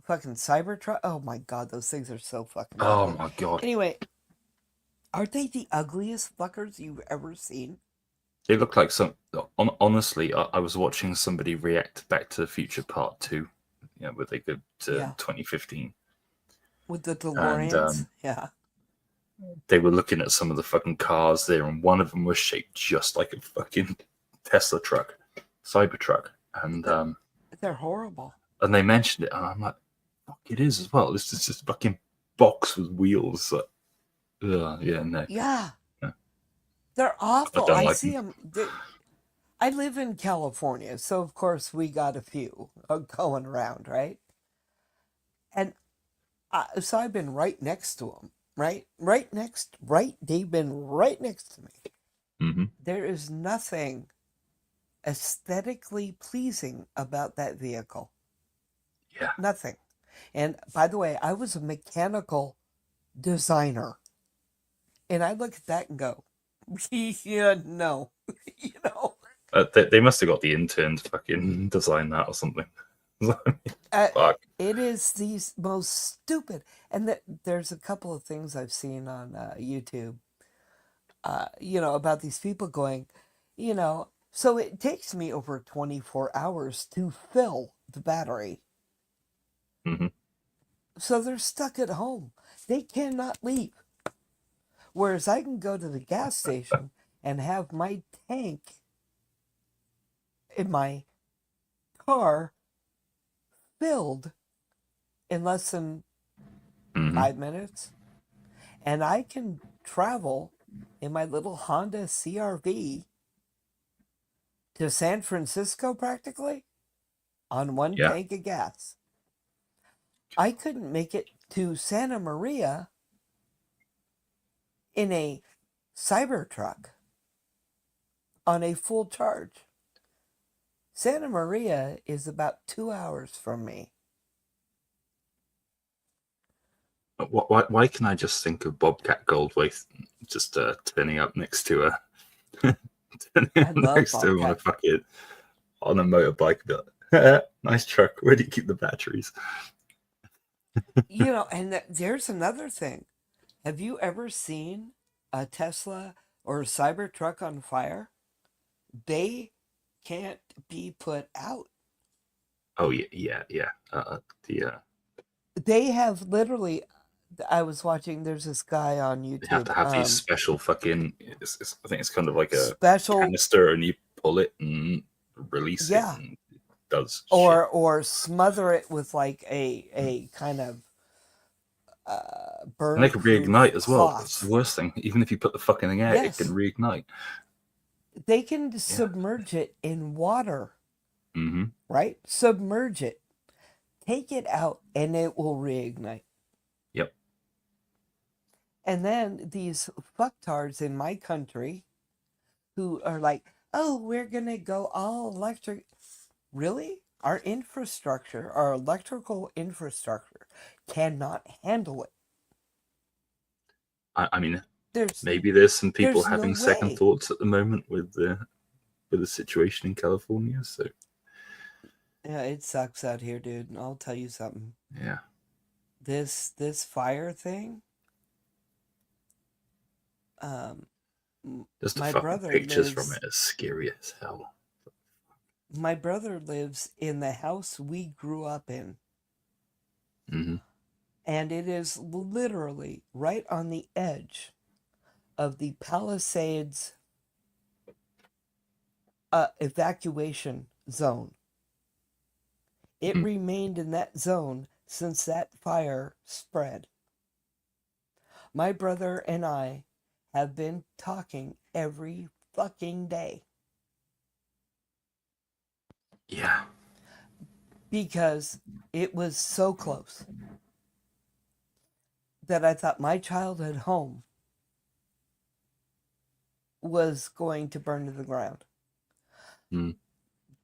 fucking Cybertruck. Oh my god, those things are so fucking ugly. Oh my god. Anyway, aren't they the ugliest fuckers you've ever seen? They look like some. Honestly, I was watching somebody react to Back to the Future Part 2, where they go to 2015. With the DeLoreans? And, yeah. They were looking at some of the fucking cars there, and one of them was shaped just like a fucking Tesla truck, Cybertruck. And they're horrible. And they mentioned it, and I'm like, fuck, it is as well. This is just a fucking box with wheels. Yeah, no. Yeah. They're awful. I see them. I live in California, so of course we got a few going around, right? And so I've been right next to them, right? They've been right next to me. Mm-hmm. There is nothing aesthetically pleasing about that vehicle. Yeah. Nothing. And by the way, I was a mechanical designer. And I look at that and go, yeah, no. They must have got the intern to fucking design that or something. Fuck. It is these most stupid. And there's a couple of things I've seen on YouTube, about these people going, so it takes me over 24 hours to fill the battery. Mm-hmm. So they're stuck at home. They cannot leave. Whereas I can go to the gas station and have my tank in my car filled in less than 5 minutes. And I can travel in my little Honda CR-V to San Francisco practically on one tank of gas. I couldn't make it to Santa Maria in a Cybertruck on a full charge. Santa Maria is about 2 hours from me. Why can I just think of Bobcat Goldthwait just turning up next to a on a motorbike? Nice truck. Where do you keep the batteries? And there's another thing. Have you ever seen a Tesla or a Cybertruck on fire? They can't be put out. Oh, yeah. They have literally... I was watching, there's this guy on YouTube. They have to have these special fucking... I think it's kind of like a special canister, and you pull it and release it, and it does or smother it with like a kind of burn. And they can reignite as well. That's the worst thing. Even if you put the fucking thing out, it can reignite. They can submerge it in water. Mm-hmm. Right? Submerge it. Take it out and it will reignite. Yep. And then these fucktards in my country who are like, oh, we're going to go all electric. Really? Our infrastructure, our electrical infrastructure cannot handle it. I mean, maybe there's some people having second thoughts at the moment with the situation in California. So yeah, it sucks out here, dude. And I'll tell you something. Yeah. This fire thing. Just the my fucking brother pictures lives, from it are scary as hell. My brother lives in the house we grew up in. Mm-hmm. And it is literally right on the edge of the Palisades evacuation zone. It remained in that zone since that fire spread. My brother and I have been talking every fucking day. Yeah. Because it was so close that I thought my childhood home was going to burn to the ground. Mm.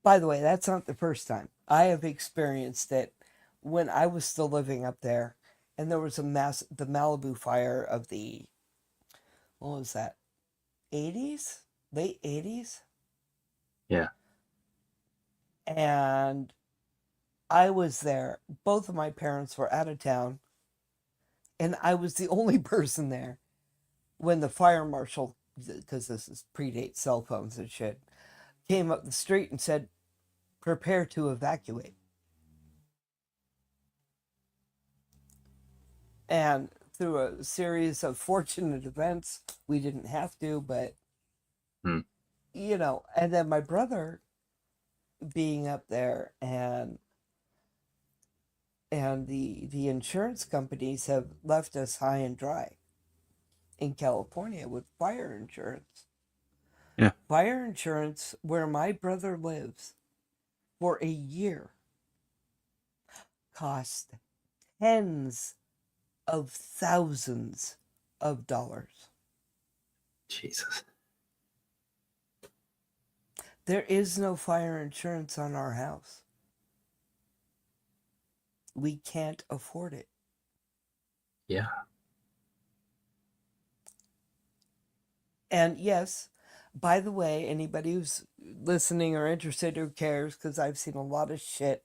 By the way, that's not the first time. I have experienced it when I was still living up there, and there was the Malibu fire of the, what was that, 80s? Late 80s? Yeah. And I was there. Both of my parents were out of town, and I was the only person there when the fire marshal, because this predates cell phones and shit, came up the street and said, prepare to evacuate. And through a series of fortunate events, we didn't have to, but, you know, and then my brother being up there and the insurance companies have left us high and dry in California with fire insurance. Yeah. Fire insurance where my brother lives for a year cost tens of thousands of dollars. Jesus. There is no fire insurance on our house. We can't afford it. Yeah. And yes, by the way, anybody who's listening or interested who cares, because I've seen a lot of shit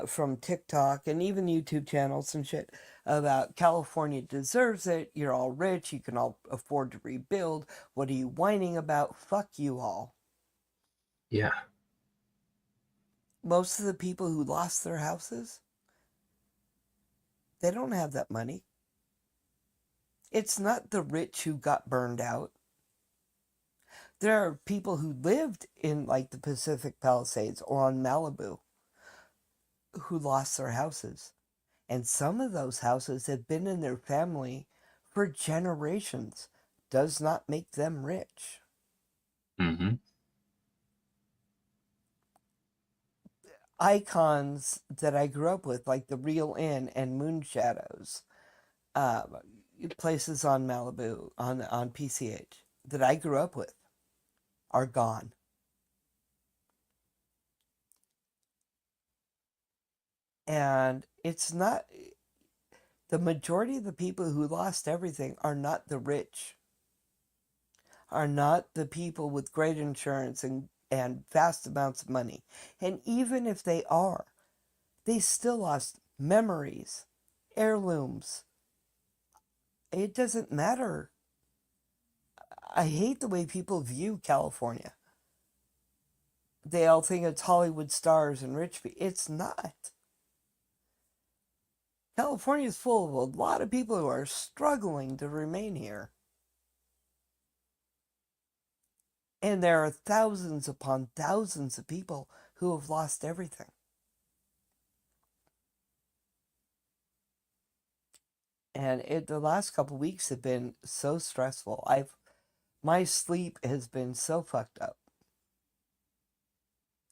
from TikTok and even YouTube channels and shit about California deserves it. You're all rich. You can all afford to rebuild. What are you whining about? Fuck you all. Yeah. Most of the people who lost their houses, they don't have that money. It's not the rich who got burned out. There are people who lived in like the Pacific Palisades or on Malibu who lost their houses. And some of those houses have been in their family for generations. Does not make them rich. Mm-hmm. Icons that I grew up with, like the Real Inn and Moon Shadows, places on Malibu, on PCH, that I grew up with, are gone. And it's not, the majority of the people who lost everything are not the rich, are not the people with great insurance and vast amounts of money. And even if they are, they still lost memories, heirlooms. It doesn't matter. I hate the way people view California. They all think it's Hollywood stars and rich people. It's not. California is full of a lot of people who are struggling to remain here. And there are thousands upon thousands of people who have lost everything. And the last couple of weeks have been so stressful. My sleep has been so fucked up.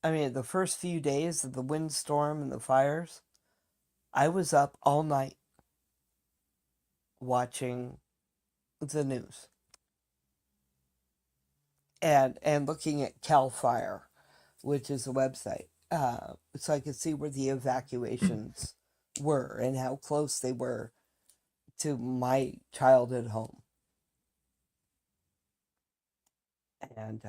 I mean, the first few days of the windstorm and the fires, I was up all night watching the news and looking at Cal Fire, which is a website, so I could see where the evacuations were and how close they were to my childhood home. And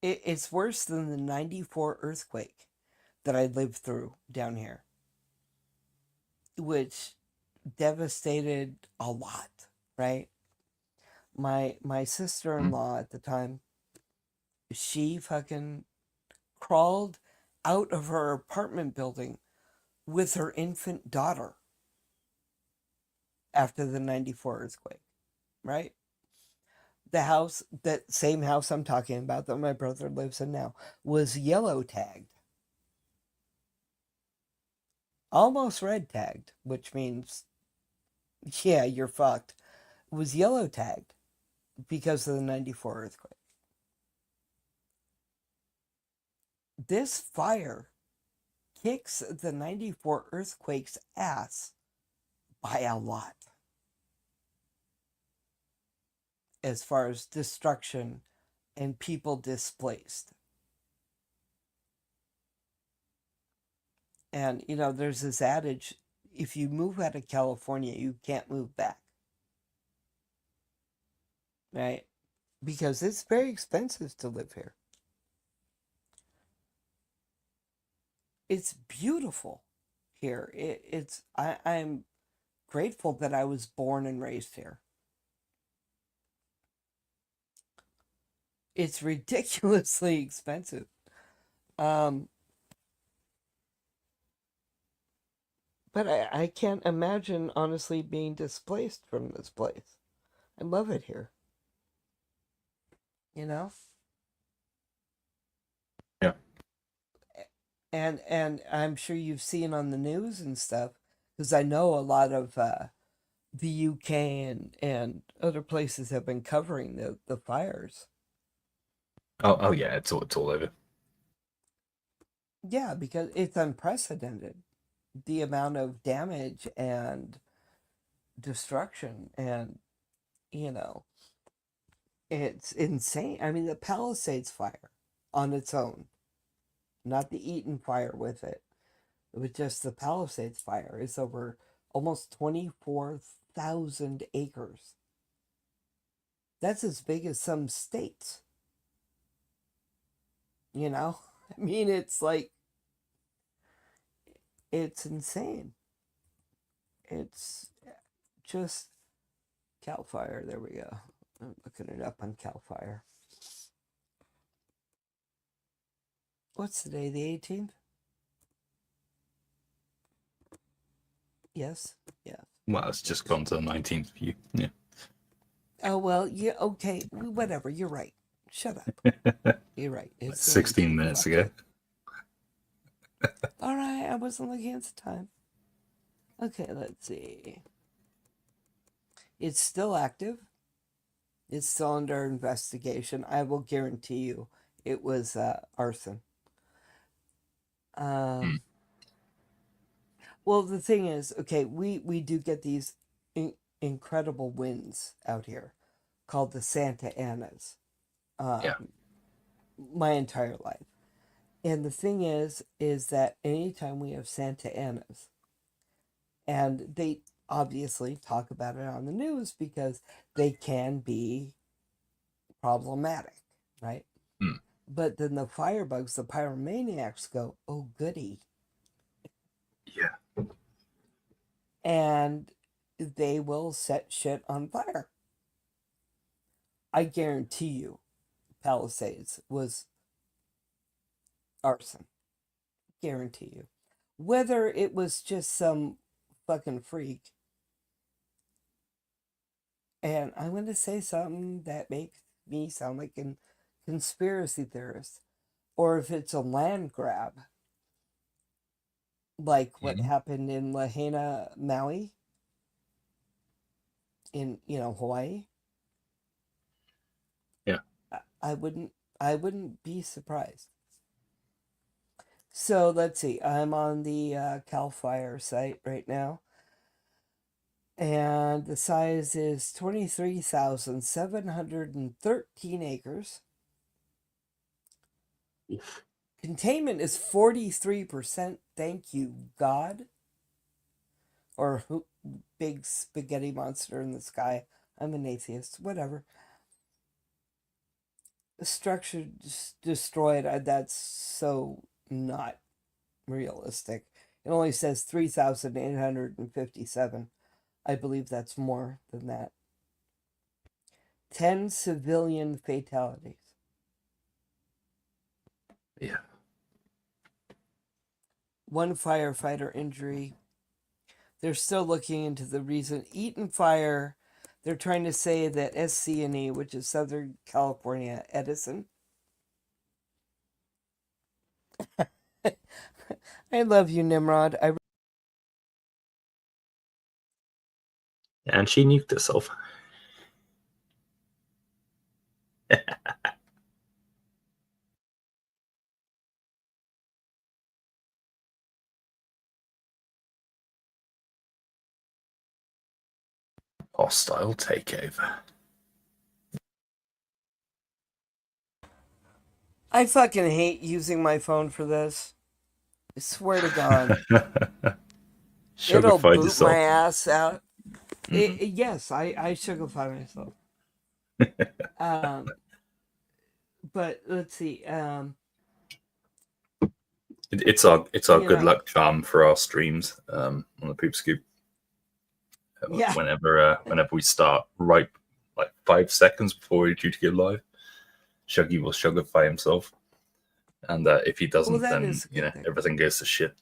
it's worse than the 94 earthquake that I lived through down here, which devastated a lot, right? My sister-in-law at the time, she fucking crawled out of her apartment building with her infant daughter after the 94 earthquake, right? The house, that same house I'm talking about that my brother lives in now, was yellow tagged. Almost red tagged, which means, yeah, you're fucked. It was yellow tagged because of the 94 earthquake. This fire kicks the 94 earthquake's ass by a lot as far as destruction and people displaced. And, you know, there's this adage, if you move out of California, you can't move back. Right? Because it's very expensive to live here. It's beautiful here. I'm grateful that I was born and raised here. It's ridiculously expensive. But I can't imagine, honestly, being displaced from this place. I love it here. You know? Yeah. And I'm sure you've seen on the news and stuff, because I know a lot of the UK and other places have been covering the fires. Oh yeah, it's all over. Yeah, because it's unprecedented. The amount of damage and destruction, and, you know, it's insane. I mean, the Palisades fire on its own, not the Eaton fire with it, but just the Palisades fire, is over almost 24,000 acres. That's as big as some states. You know? I mean, it's like, it's insane. It's just Cal Fire. There we go. I'm looking it up on Cal Fire. What's the day? The 18th? Yes. Yeah. Well, it's just gone to the 19th view. Yeah. Oh, well, yeah, okay. Whatever. You're right. Shut up. You're right. It's 16 minutes ago. All right. I wasn't looking at the time. Okay, let's see. It's still active. It's still under investigation. I will guarantee you it was arson. Well, the thing is, okay, we do get these incredible winds out here called the Santa Anas. My entire life. And the thing is that anytime we have Santa Anas, and they obviously talk about it on the news because they can be problematic, right? But then the firebugs, the pyromaniacs go, oh, goody. Yeah. And they will set shit on fire. I guarantee you, Palisades was arson. Guarantee you. Whether it was just some fucking freak. And I'm going to say something that makes me sound like a conspiracy theorist. Or if it's a land grab. Like what happened in Lahaina, Maui. In, Hawaii. Yeah. I wouldn't I wouldn't be surprised. So let's see. I'm on the CAL FIRE site right now. And the size is 23,713 acres. Oof. Containment is 43%. Thank you, God. Or big spaghetti monster in the sky. I'm an atheist. Whatever. The structure destroyed. That's so not realistic. It only says 3,857. I believe that's more than that. 10 civilian fatalities. Yeah. 1 firefighter injury. They're still looking into the reason. Eaton Fire, they're trying to say that SC&E, which is Southern California Edison. I love you, Nimrod. And she nuked herself. Hostile takeover. I fucking hate using my phone for this. I swear to God. It'll boot yourself. my ass out. Yes, I sugarify myself. But let's see. It's our good luck charm for our streams on the Poop Scoop. Yeah. Whenever we start, right, like 5 seconds before we're due to go live, Shuggy will sugarify himself, and if he doesn't, then everything goes to shit.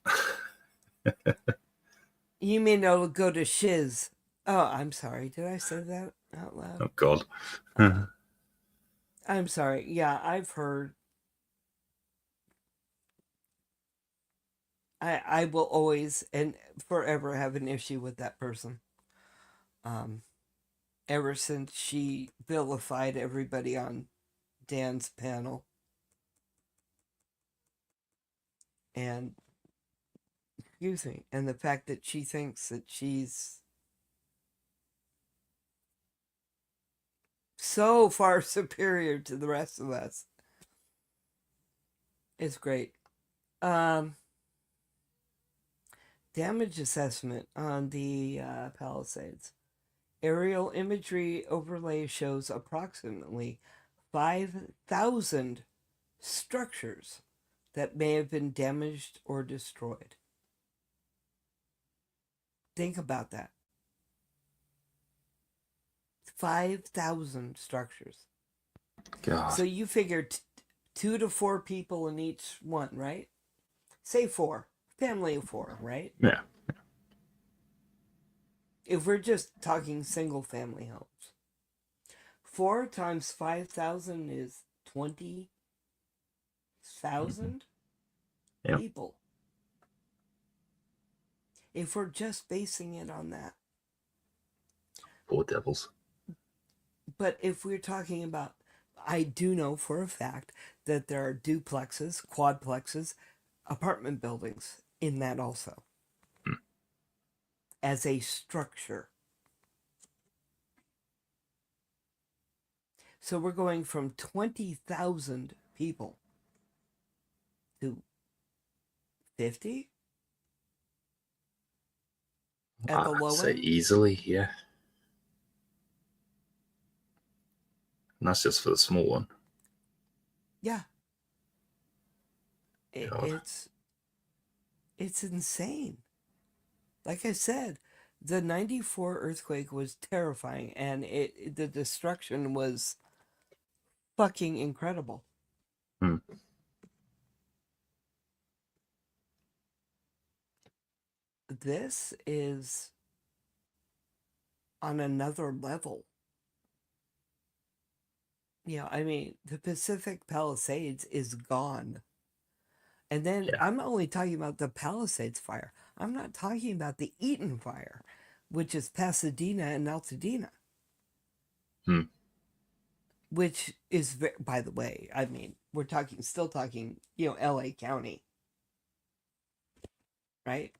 You mean it'll go to shiz? Oh, I'm sorry. Did I say that out loud? Oh God. I'm sorry. Yeah, I've heard. I will always and forever have an issue with that person. Ever since she vilified everybody on Dan's panel. And excuse me, and the fact that she thinks that she's so far superior to the rest of us. It's great. Damage assessment on the Palisades. Aerial imagery overlay shows approximately 5,000 structures that may have been damaged or destroyed. Think about that. 5,000 structures. God. So you figure 2 to 4 people in each one, right? Say 4. Family of 4, right? Yeah. If we're just talking single family homes. 4 times 5,000 is 20,000 people. If we're just basing it on that. Poor devils. But if we're talking about, I do know for a fact that there are duplexes, quadplexes, apartment buildings in that also. As a structure. So we're going from 20,000 people to 50? At the low Say end? easily, yeah. And that's just for the small one. Yeah. It's insane. Like I said, the 94 earthquake was terrifying, and the destruction was fucking incredible. This is on another level. Yeah, I mean, the Pacific Palisades is gone. And then I'm only talking about the Palisades fire. I'm not talking about the Eaton fire, which is Pasadena and Altadena. which is, by the way, I mean, we're still talking, LA County, right?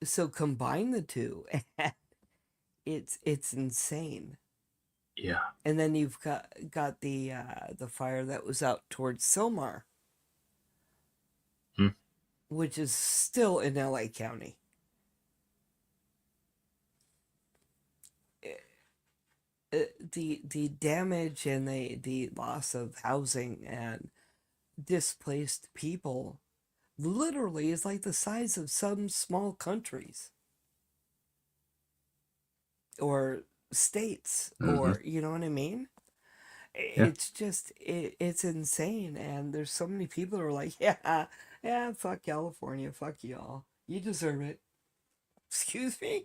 So combine the two, and it's insane. Yeah. And then you've got the fire that was out towards Silmar, which is still in LA County. The damage and the loss of housing and displaced people literally is like the size of some small countries or states, or you know what I mean? It's just it's insane, and there's so many people who are like, yeah, fuck California, fuck y'all, you deserve it. Excuse me.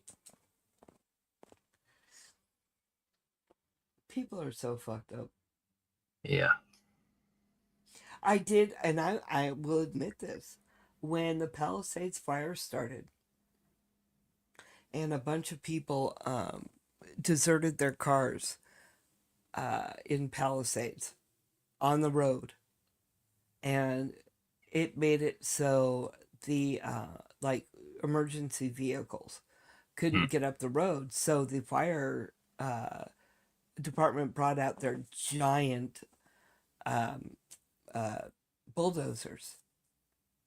People are so fucked up. Yeah. I did, and I will admit this, when the Palisades fire started and a bunch of people deserted their cars in Palisades on the road, and it made it so the like emergency vehicles couldn't get up the road, so the fire department brought out their giant bulldozers.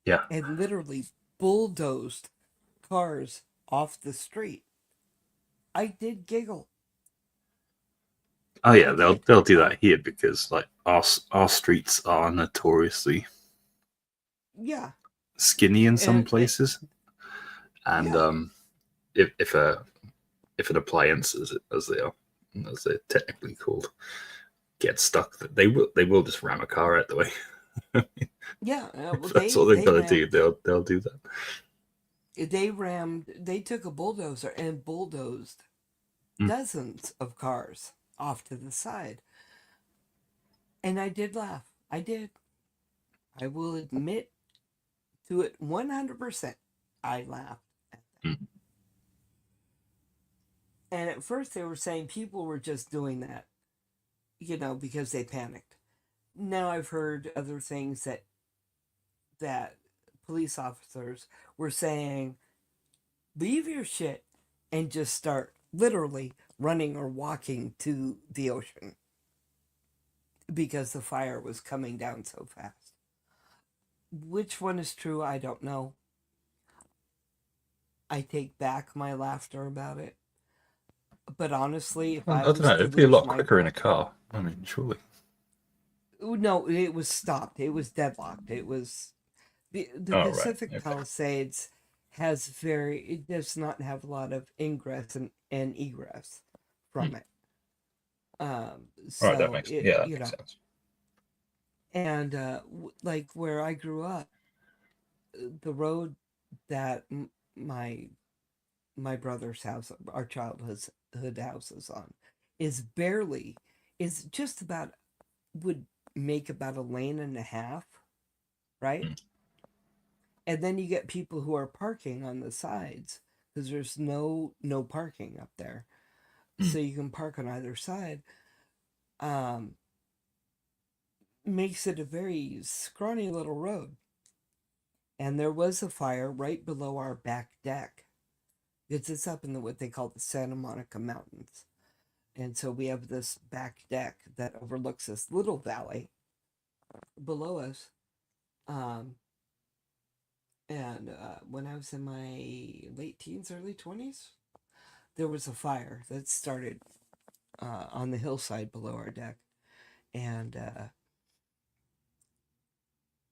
Yeah. And literally bulldozed cars off the street. I did giggle. Oh yeah, they'll do that here because like our streets are notoriously skinny in some places, and if an appliance, as they're technically called, gets stuck, they will just ram a car out the way. Yeah, well, that's what they've got to do. They'll do that. They took a bulldozer and bulldozed dozens of cars off to the side. And I did laugh. I did. I will admit to it 100%. I laughed at that. And at first they were saying people were just doing that, because they panicked. Now I've heard other things that police officers were saying, leave your shit and just start literally running or walking to the ocean because the fire was coming down so fast. Which one is true, I don't know. I take back my laughter about it. But honestly, if I don't know, it'd be a lot quicker in a car. I mean, surely. No, it was stopped. It was deadlocked. It was the Pacific Palisades it does not have a lot of ingress and egress from it. So that makes sense. And like where I grew up, the road that my brother's house, our childhood house is on, is just about, would make about a lane and a half, right? And then you get people who are parking on the sides because there's no parking up there, so you can park on either side. Makes it a very scrawny little road. And there was a fire right below our back deck. It's up in what they call the Santa Monica Mountains. And so we have this back deck that overlooks this little valley below us. And when I was in my late teens, early 20s, there was a fire that started on the hillside below our deck. And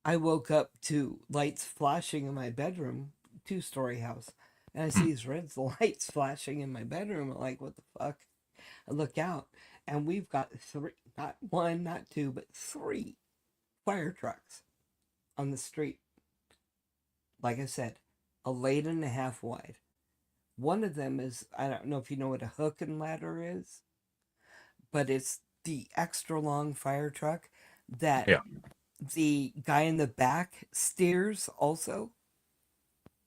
I woke up to lights flashing in my bedroom, 2-story house. And I see these red lights flashing in my bedroom. I'm like, what the fuck? I look out, and we've got 3, not 1, not 2, but 3 fire trucks on the street. Like I said, a lane and a half wide. One of them is, I don't know if you know what a hook and ladder is, but it's the extra long fire truck that the guy in the back steers also.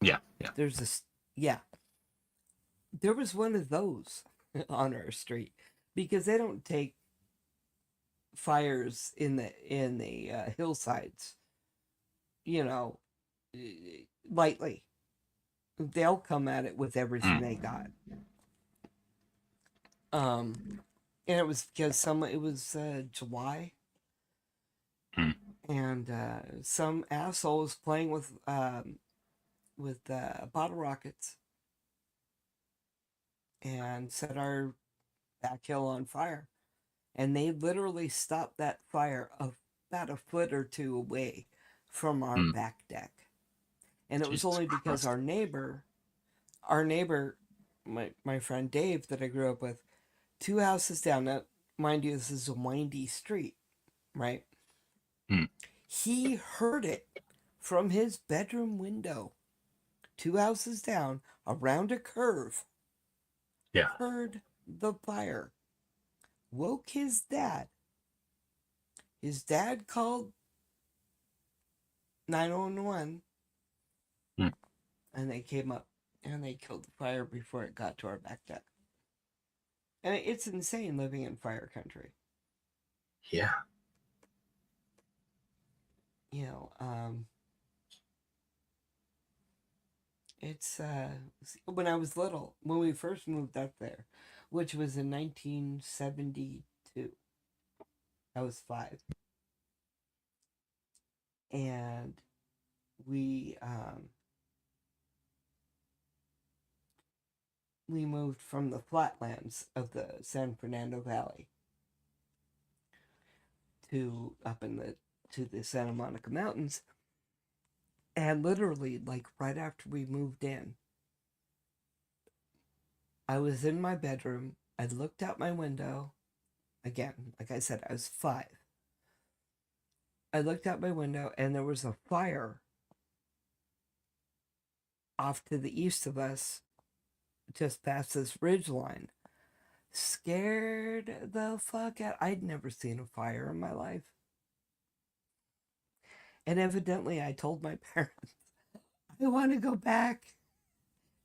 Yeah. There was one of those on our street. because they don't take fires in the hillsides, you know, lightly. They'll come at it with everything they got. And it was because it was July, and some asshole was playing with bottle rockets and set our back hill on fire. And they literally stopped that fire about a foot or two away from our back deck. And it was only because our neighbor, my friend Dave that I grew up with, 2 houses down. Now, mind you, this is a windy street, right? He heard it from his bedroom window, 2 houses down, around a curve. Yeah. Heard the fire. Woke his dad. His dad called 911, and they came up and they killed the fire before it got to our back deck. And it's insane living in fire country. Yeah. You know, it's when I was little, when we first moved up there, which was in 1972. I was 5. And we moved from the flatlands of the San Fernando Valley to up to the Santa Monica Mountains. And literally, like right after we moved in, I was in my bedroom. I looked out my window. Again, like I said, I was 5. I looked out my window and there was a fire off to the east of us, just past this ridge line. Scared the fuck out. I'd never seen a fire in my life. And evidently I told my parents, I want to go back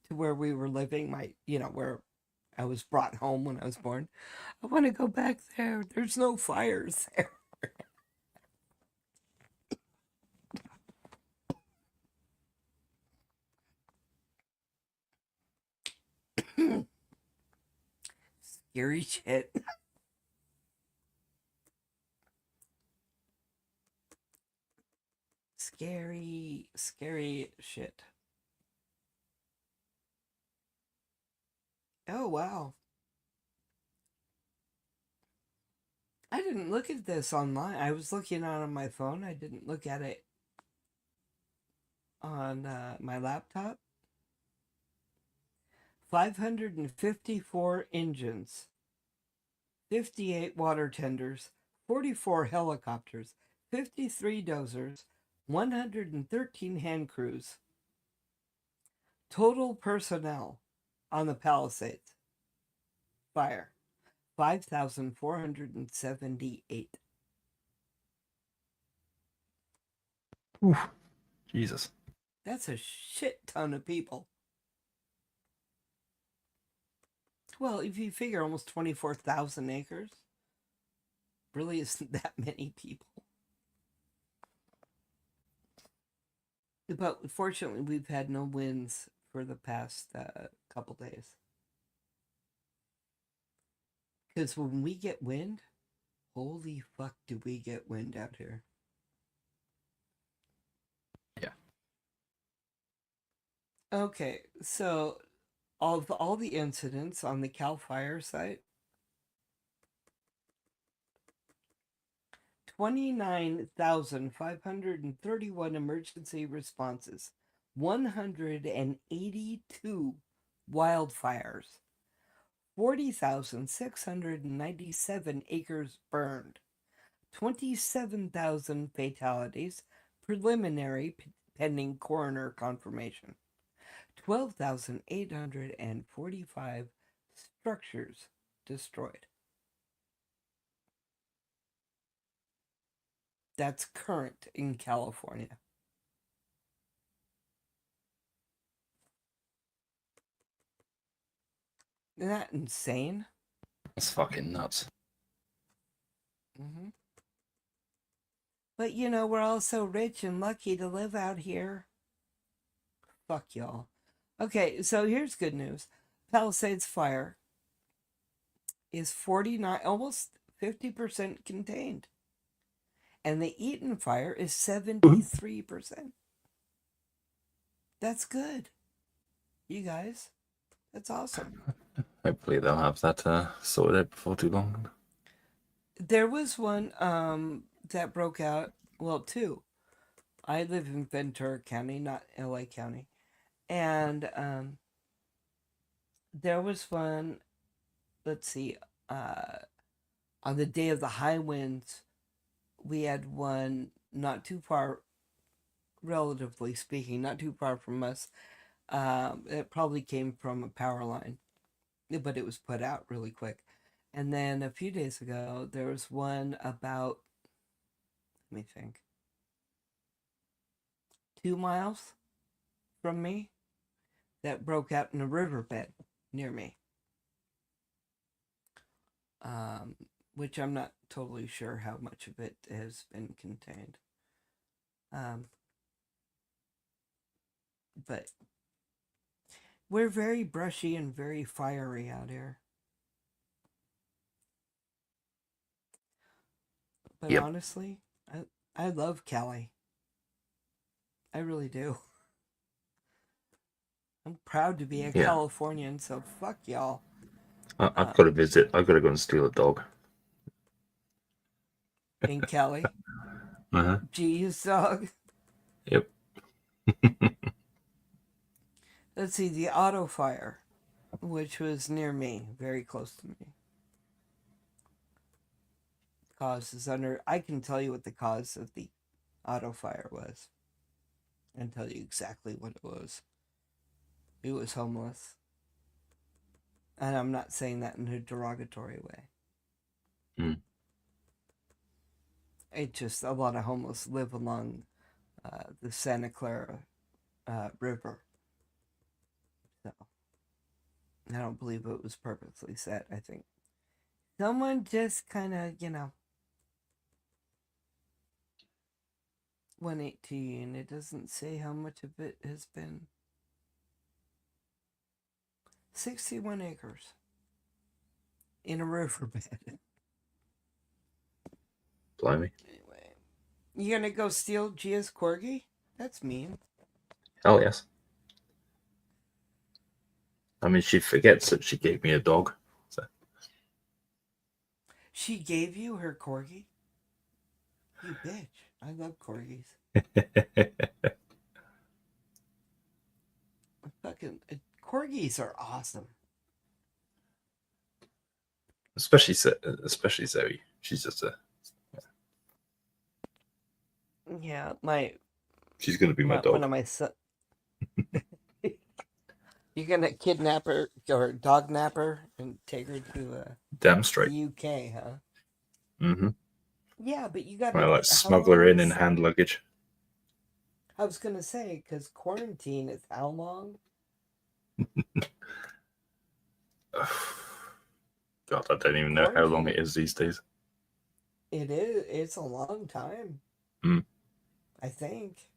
to where we were living, where I was brought home when I was born. I want to go back there. There's no fires there. Scary shit. Scary shit. Oh, wow. I didn't look at this online. I was looking at it on my phone. I didn't look at it on my laptop. 554 engines, 58 water tenders, 44 helicopters, 53 dozers, 113 hand crews. Total personnel on the Palisades fire, 5,478. Oof. Jesus. That's a shit ton of people. Well, if you figure almost 24,000 acres, really isn't that many people. But fortunately, we've had no winds for the past couple days. Because when we get wind, holy fuck do we get wind out here. Yeah. Okay, so of all the incidents on the Cal Fire site, 29,531 emergency responses, 182 wildfires, 40,697 acres burned, 27,000 fatalities, preliminary pending coroner confirmation, 12,845 structures destroyed. That's current in California. Isn't that insane? That's fucking nuts. Mm-hmm. But you know, we're all so rich and lucky to live out here. Fuck y'all. Okay, so here's good news. Palisades fire is 49, almost 50% contained. And the Eaton fire is 73%. That's good. You guys, that's awesome. Hopefully they'll have that sorted out before too long. There was one that broke out, well, two. I live in Ventura County, not LA County. And there was one, let's see, on the day of the high winds, we had one not too far, relatively speaking, not too far from us. It probably came from a power line, but it was put out really quick. And then a few days ago, there was one about, let me think, 2 miles from me that broke out in a riverbed near me. Which I'm not totally sure how much of it has been contained. But we're very brushy and very fiery out here. But yep. Honestly, I love Cali. I really do. I'm proud to be a Californian, so fuck y'all. I've got to visit. I've got to go and steal a dog. In Cali? Uh-huh. Geez, dog. Yep. Let's see, the auto fire, which was near me, very close to me. Cause is under, I can tell you what the cause of the auto fire was. And tell you exactly what it was. It was homeless. And I'm not saying that in a derogatory way. Mm. It's just a lot of homeless live along the Santa Clara River. So I don't believe it was purposely set. I think someone just kind of, 118. It doesn't say how much of it has been. 61 acres in a riverbed. Blimey. Anyway, you gonna go steal Gia's corgi? That's mean. Oh yes. I mean, she forgets that she gave me a dog. So. She gave you her corgi? You bitch. I love corgis. Fucking corgis are awesome. Especially Zoe. She's just a. Yeah, she's gonna be my dog. One of my son. You're gonna kidnap her or dog nap her and take her to damn straight. the UK, huh? Mm-hmm. Yeah, but you gotta. I like smuggle her in hand luggage. I was gonna say, because quarantine is how long? God, I don't even know how long it is these days. It is. It's a long time. Mm. I think.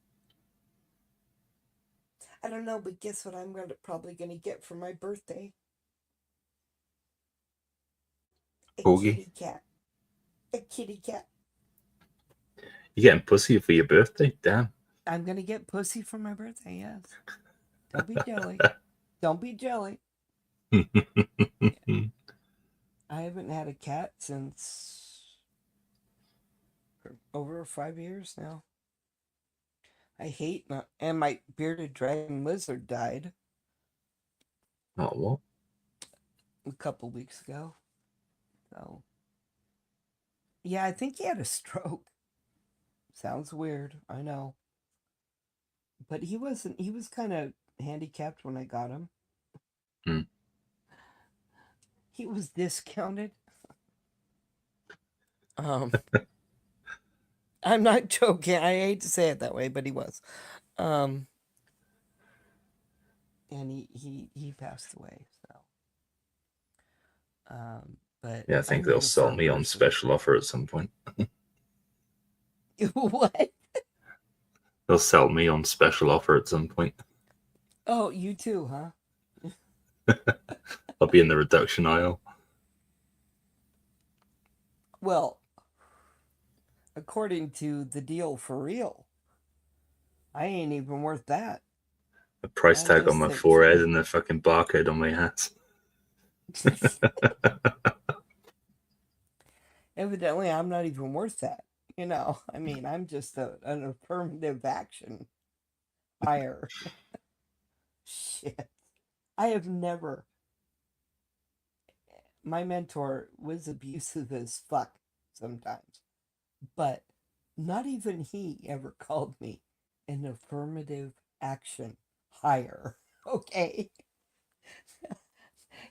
I don't know, but guess what I'm probably gonna get for my birthday? A kitty cat. A kitty cat. You getting pussy for your birthday? Damn. I'm gonna get pussy for my birthday, yes. Don't be jelly. Don't be jelly. Yeah. I haven't had a cat since over 5 years now. I hate and my bearded dragon lizard died. Oh, what? A couple weeks ago. So yeah, I think he had a stroke. Sounds weird, I know. But he was kind of handicapped when I got him. Mm. He was discounted. I'm not joking. I hate to say it that way, but he was. And he passed away. So, But yeah, I think they'll sell me on special offer at some point. What? They'll sell me on special offer at some point. Oh, you too, huh? I'll be in the reduction aisle. Well, according to the deal for real, I ain't even worth that. A price tag on my forehead and a fucking barcode on my hat. Evidently, I'm not even worth that. You know, I mean, I'm just an affirmative action hire. Shit. I have never. My mentor was abusive as fuck sometimes, but not even he ever called me an affirmative action hire. Okay.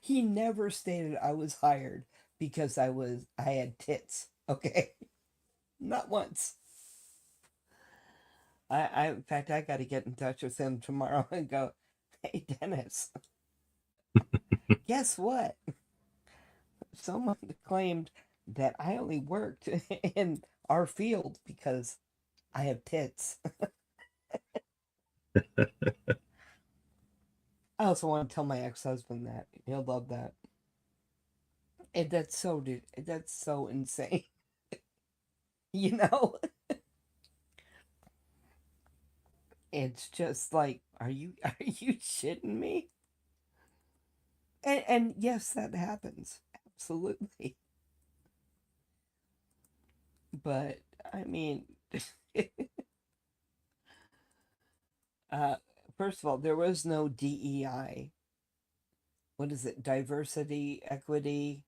He never stated I was hired because I had tits. Okay. Not once. In fact, I got to get in touch with him tomorrow and go, hey, Dennis, guess what? Someone claimed that I only worked in our field because I have tits. I also want to tell my ex-husband that. He'll love that. And that's so insane. You know? It's just like, are you shitting me? And yes, that happens. Absolutely. But I mean, first of all, there was no DEI. What is it? Diversity, equity,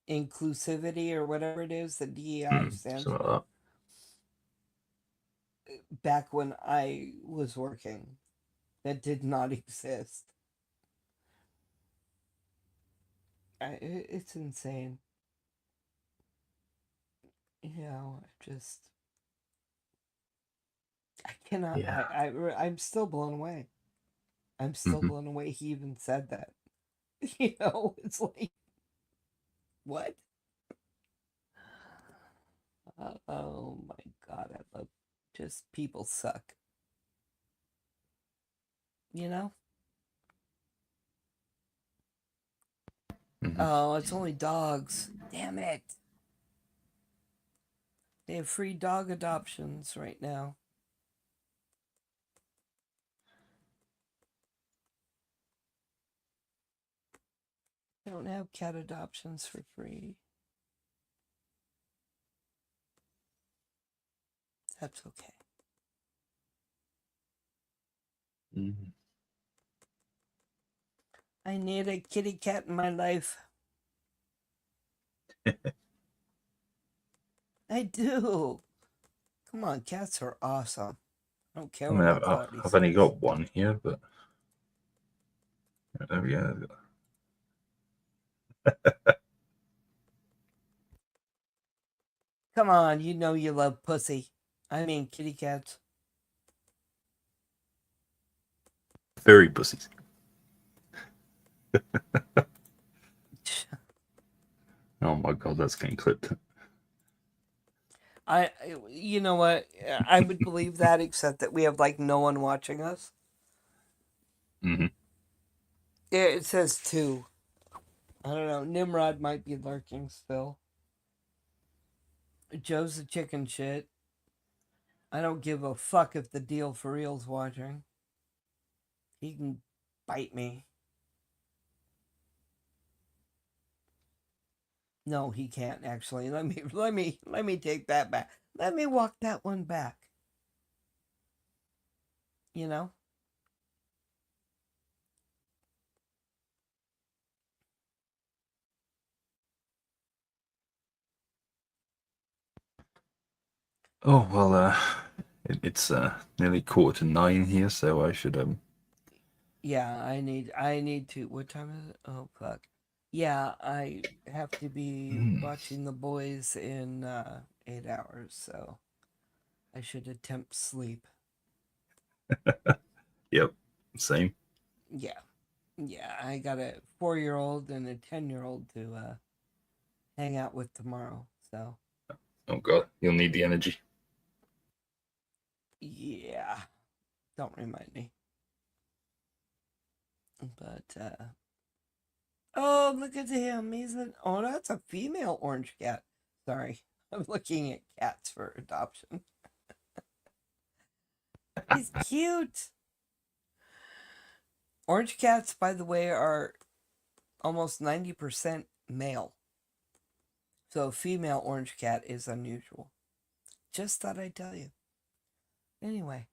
inclusivity, or whatever it is that DEI stands for. Back when I was working, that did not exist. It's insane. You know, I cannot. Yeah. I'm still blown away. I'm still blown away. He even said that. You know, it's like, what? Oh my God, I love just people suck. You know? Oh, it's only dogs. Damn it. They have free dog adoptions right now. They don't have cat adoptions for free. That's okay. I need a kitty cat in my life. I do. Come on, cats are awesome. I don't care what anybody I've only got one here, but there we go. Come on, you know you love pussy. I mean kitty cats. Very pussies. Oh my God, that's getting clipped. You know what? I would believe that, except that we have like no one watching us. It says 2. I don't know. Nimrod might be lurking still. Joe's a chicken shit. I don't give a fuck if the deal for real's watching. He can bite me. No, he can't actually. Let me take that back. Let me walk that one back. You know? Oh well, it's nearly 9:15 here, so I should Yeah, I need to. What time is it? Oh fuck. Yeah, I have to be watching the boys in 8 hours, so I should attempt sleep. Yep, same. Yeah. Yeah, I got a 4-year-old and a 10-year-old to hang out with tomorrow. So. Oh God, you'll need the energy. Yeah, don't remind me. But oh, look at him. That's a female orange cat. Sorry, I'm looking at cats for adoption. He's cute. Orange cats, by the way, are almost 90% male. So a female orange cat is unusual. Just thought I'd tell you. Anyway.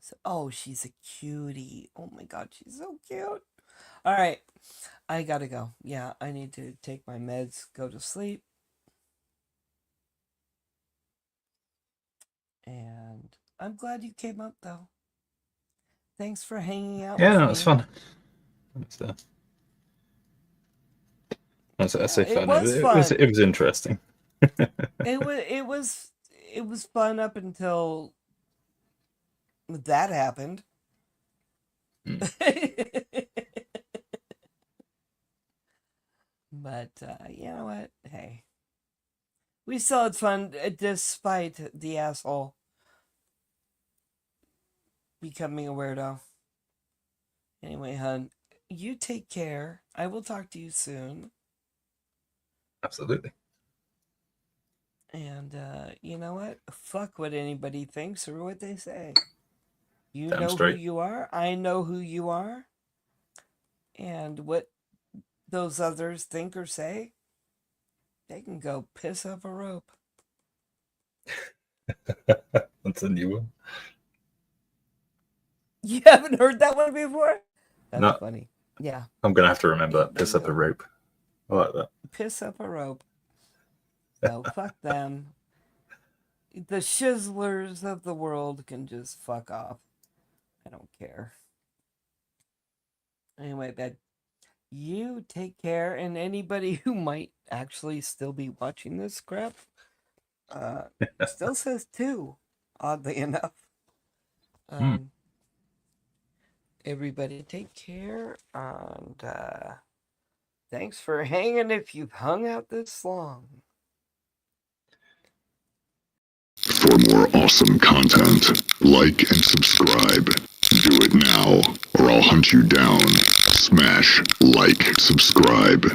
So, oh, she's a cutie. Oh my God, she's so cute. All right. I gotta go. Yeah, I need to take my meds, go to sleep. And I'm glad you came up, though. Thanks for hanging out with me. Yeah, it was fun. I say fun. It was fun. It was interesting. it was fun up until that happened. But you know what? Hey, we still had fun despite the asshole becoming a weirdo. Anyway, hun, you take care. I will talk to you soon. Absolutely. And you know what? Fuck what anybody thinks or what they say. You Damn know straight. who you are. I know who you are. And what those others think or say, they can go piss up a rope. That's a new one. You haven't heard that one before? That's funny. Yeah. I'm going to have to remember that. Piss up a rope. I like that. Piss up a rope. So fuck them. The shizzlers of the world can just fuck off. I don't care. Anyway, babe, you take care, and anybody who might actually still be watching this crap still says 2, oddly enough. Everybody take care, and thanks for hanging if you've hung out this long. For more awesome content, like and subscribe. Do it now, or I'll hunt you down. Smash like, subscribe.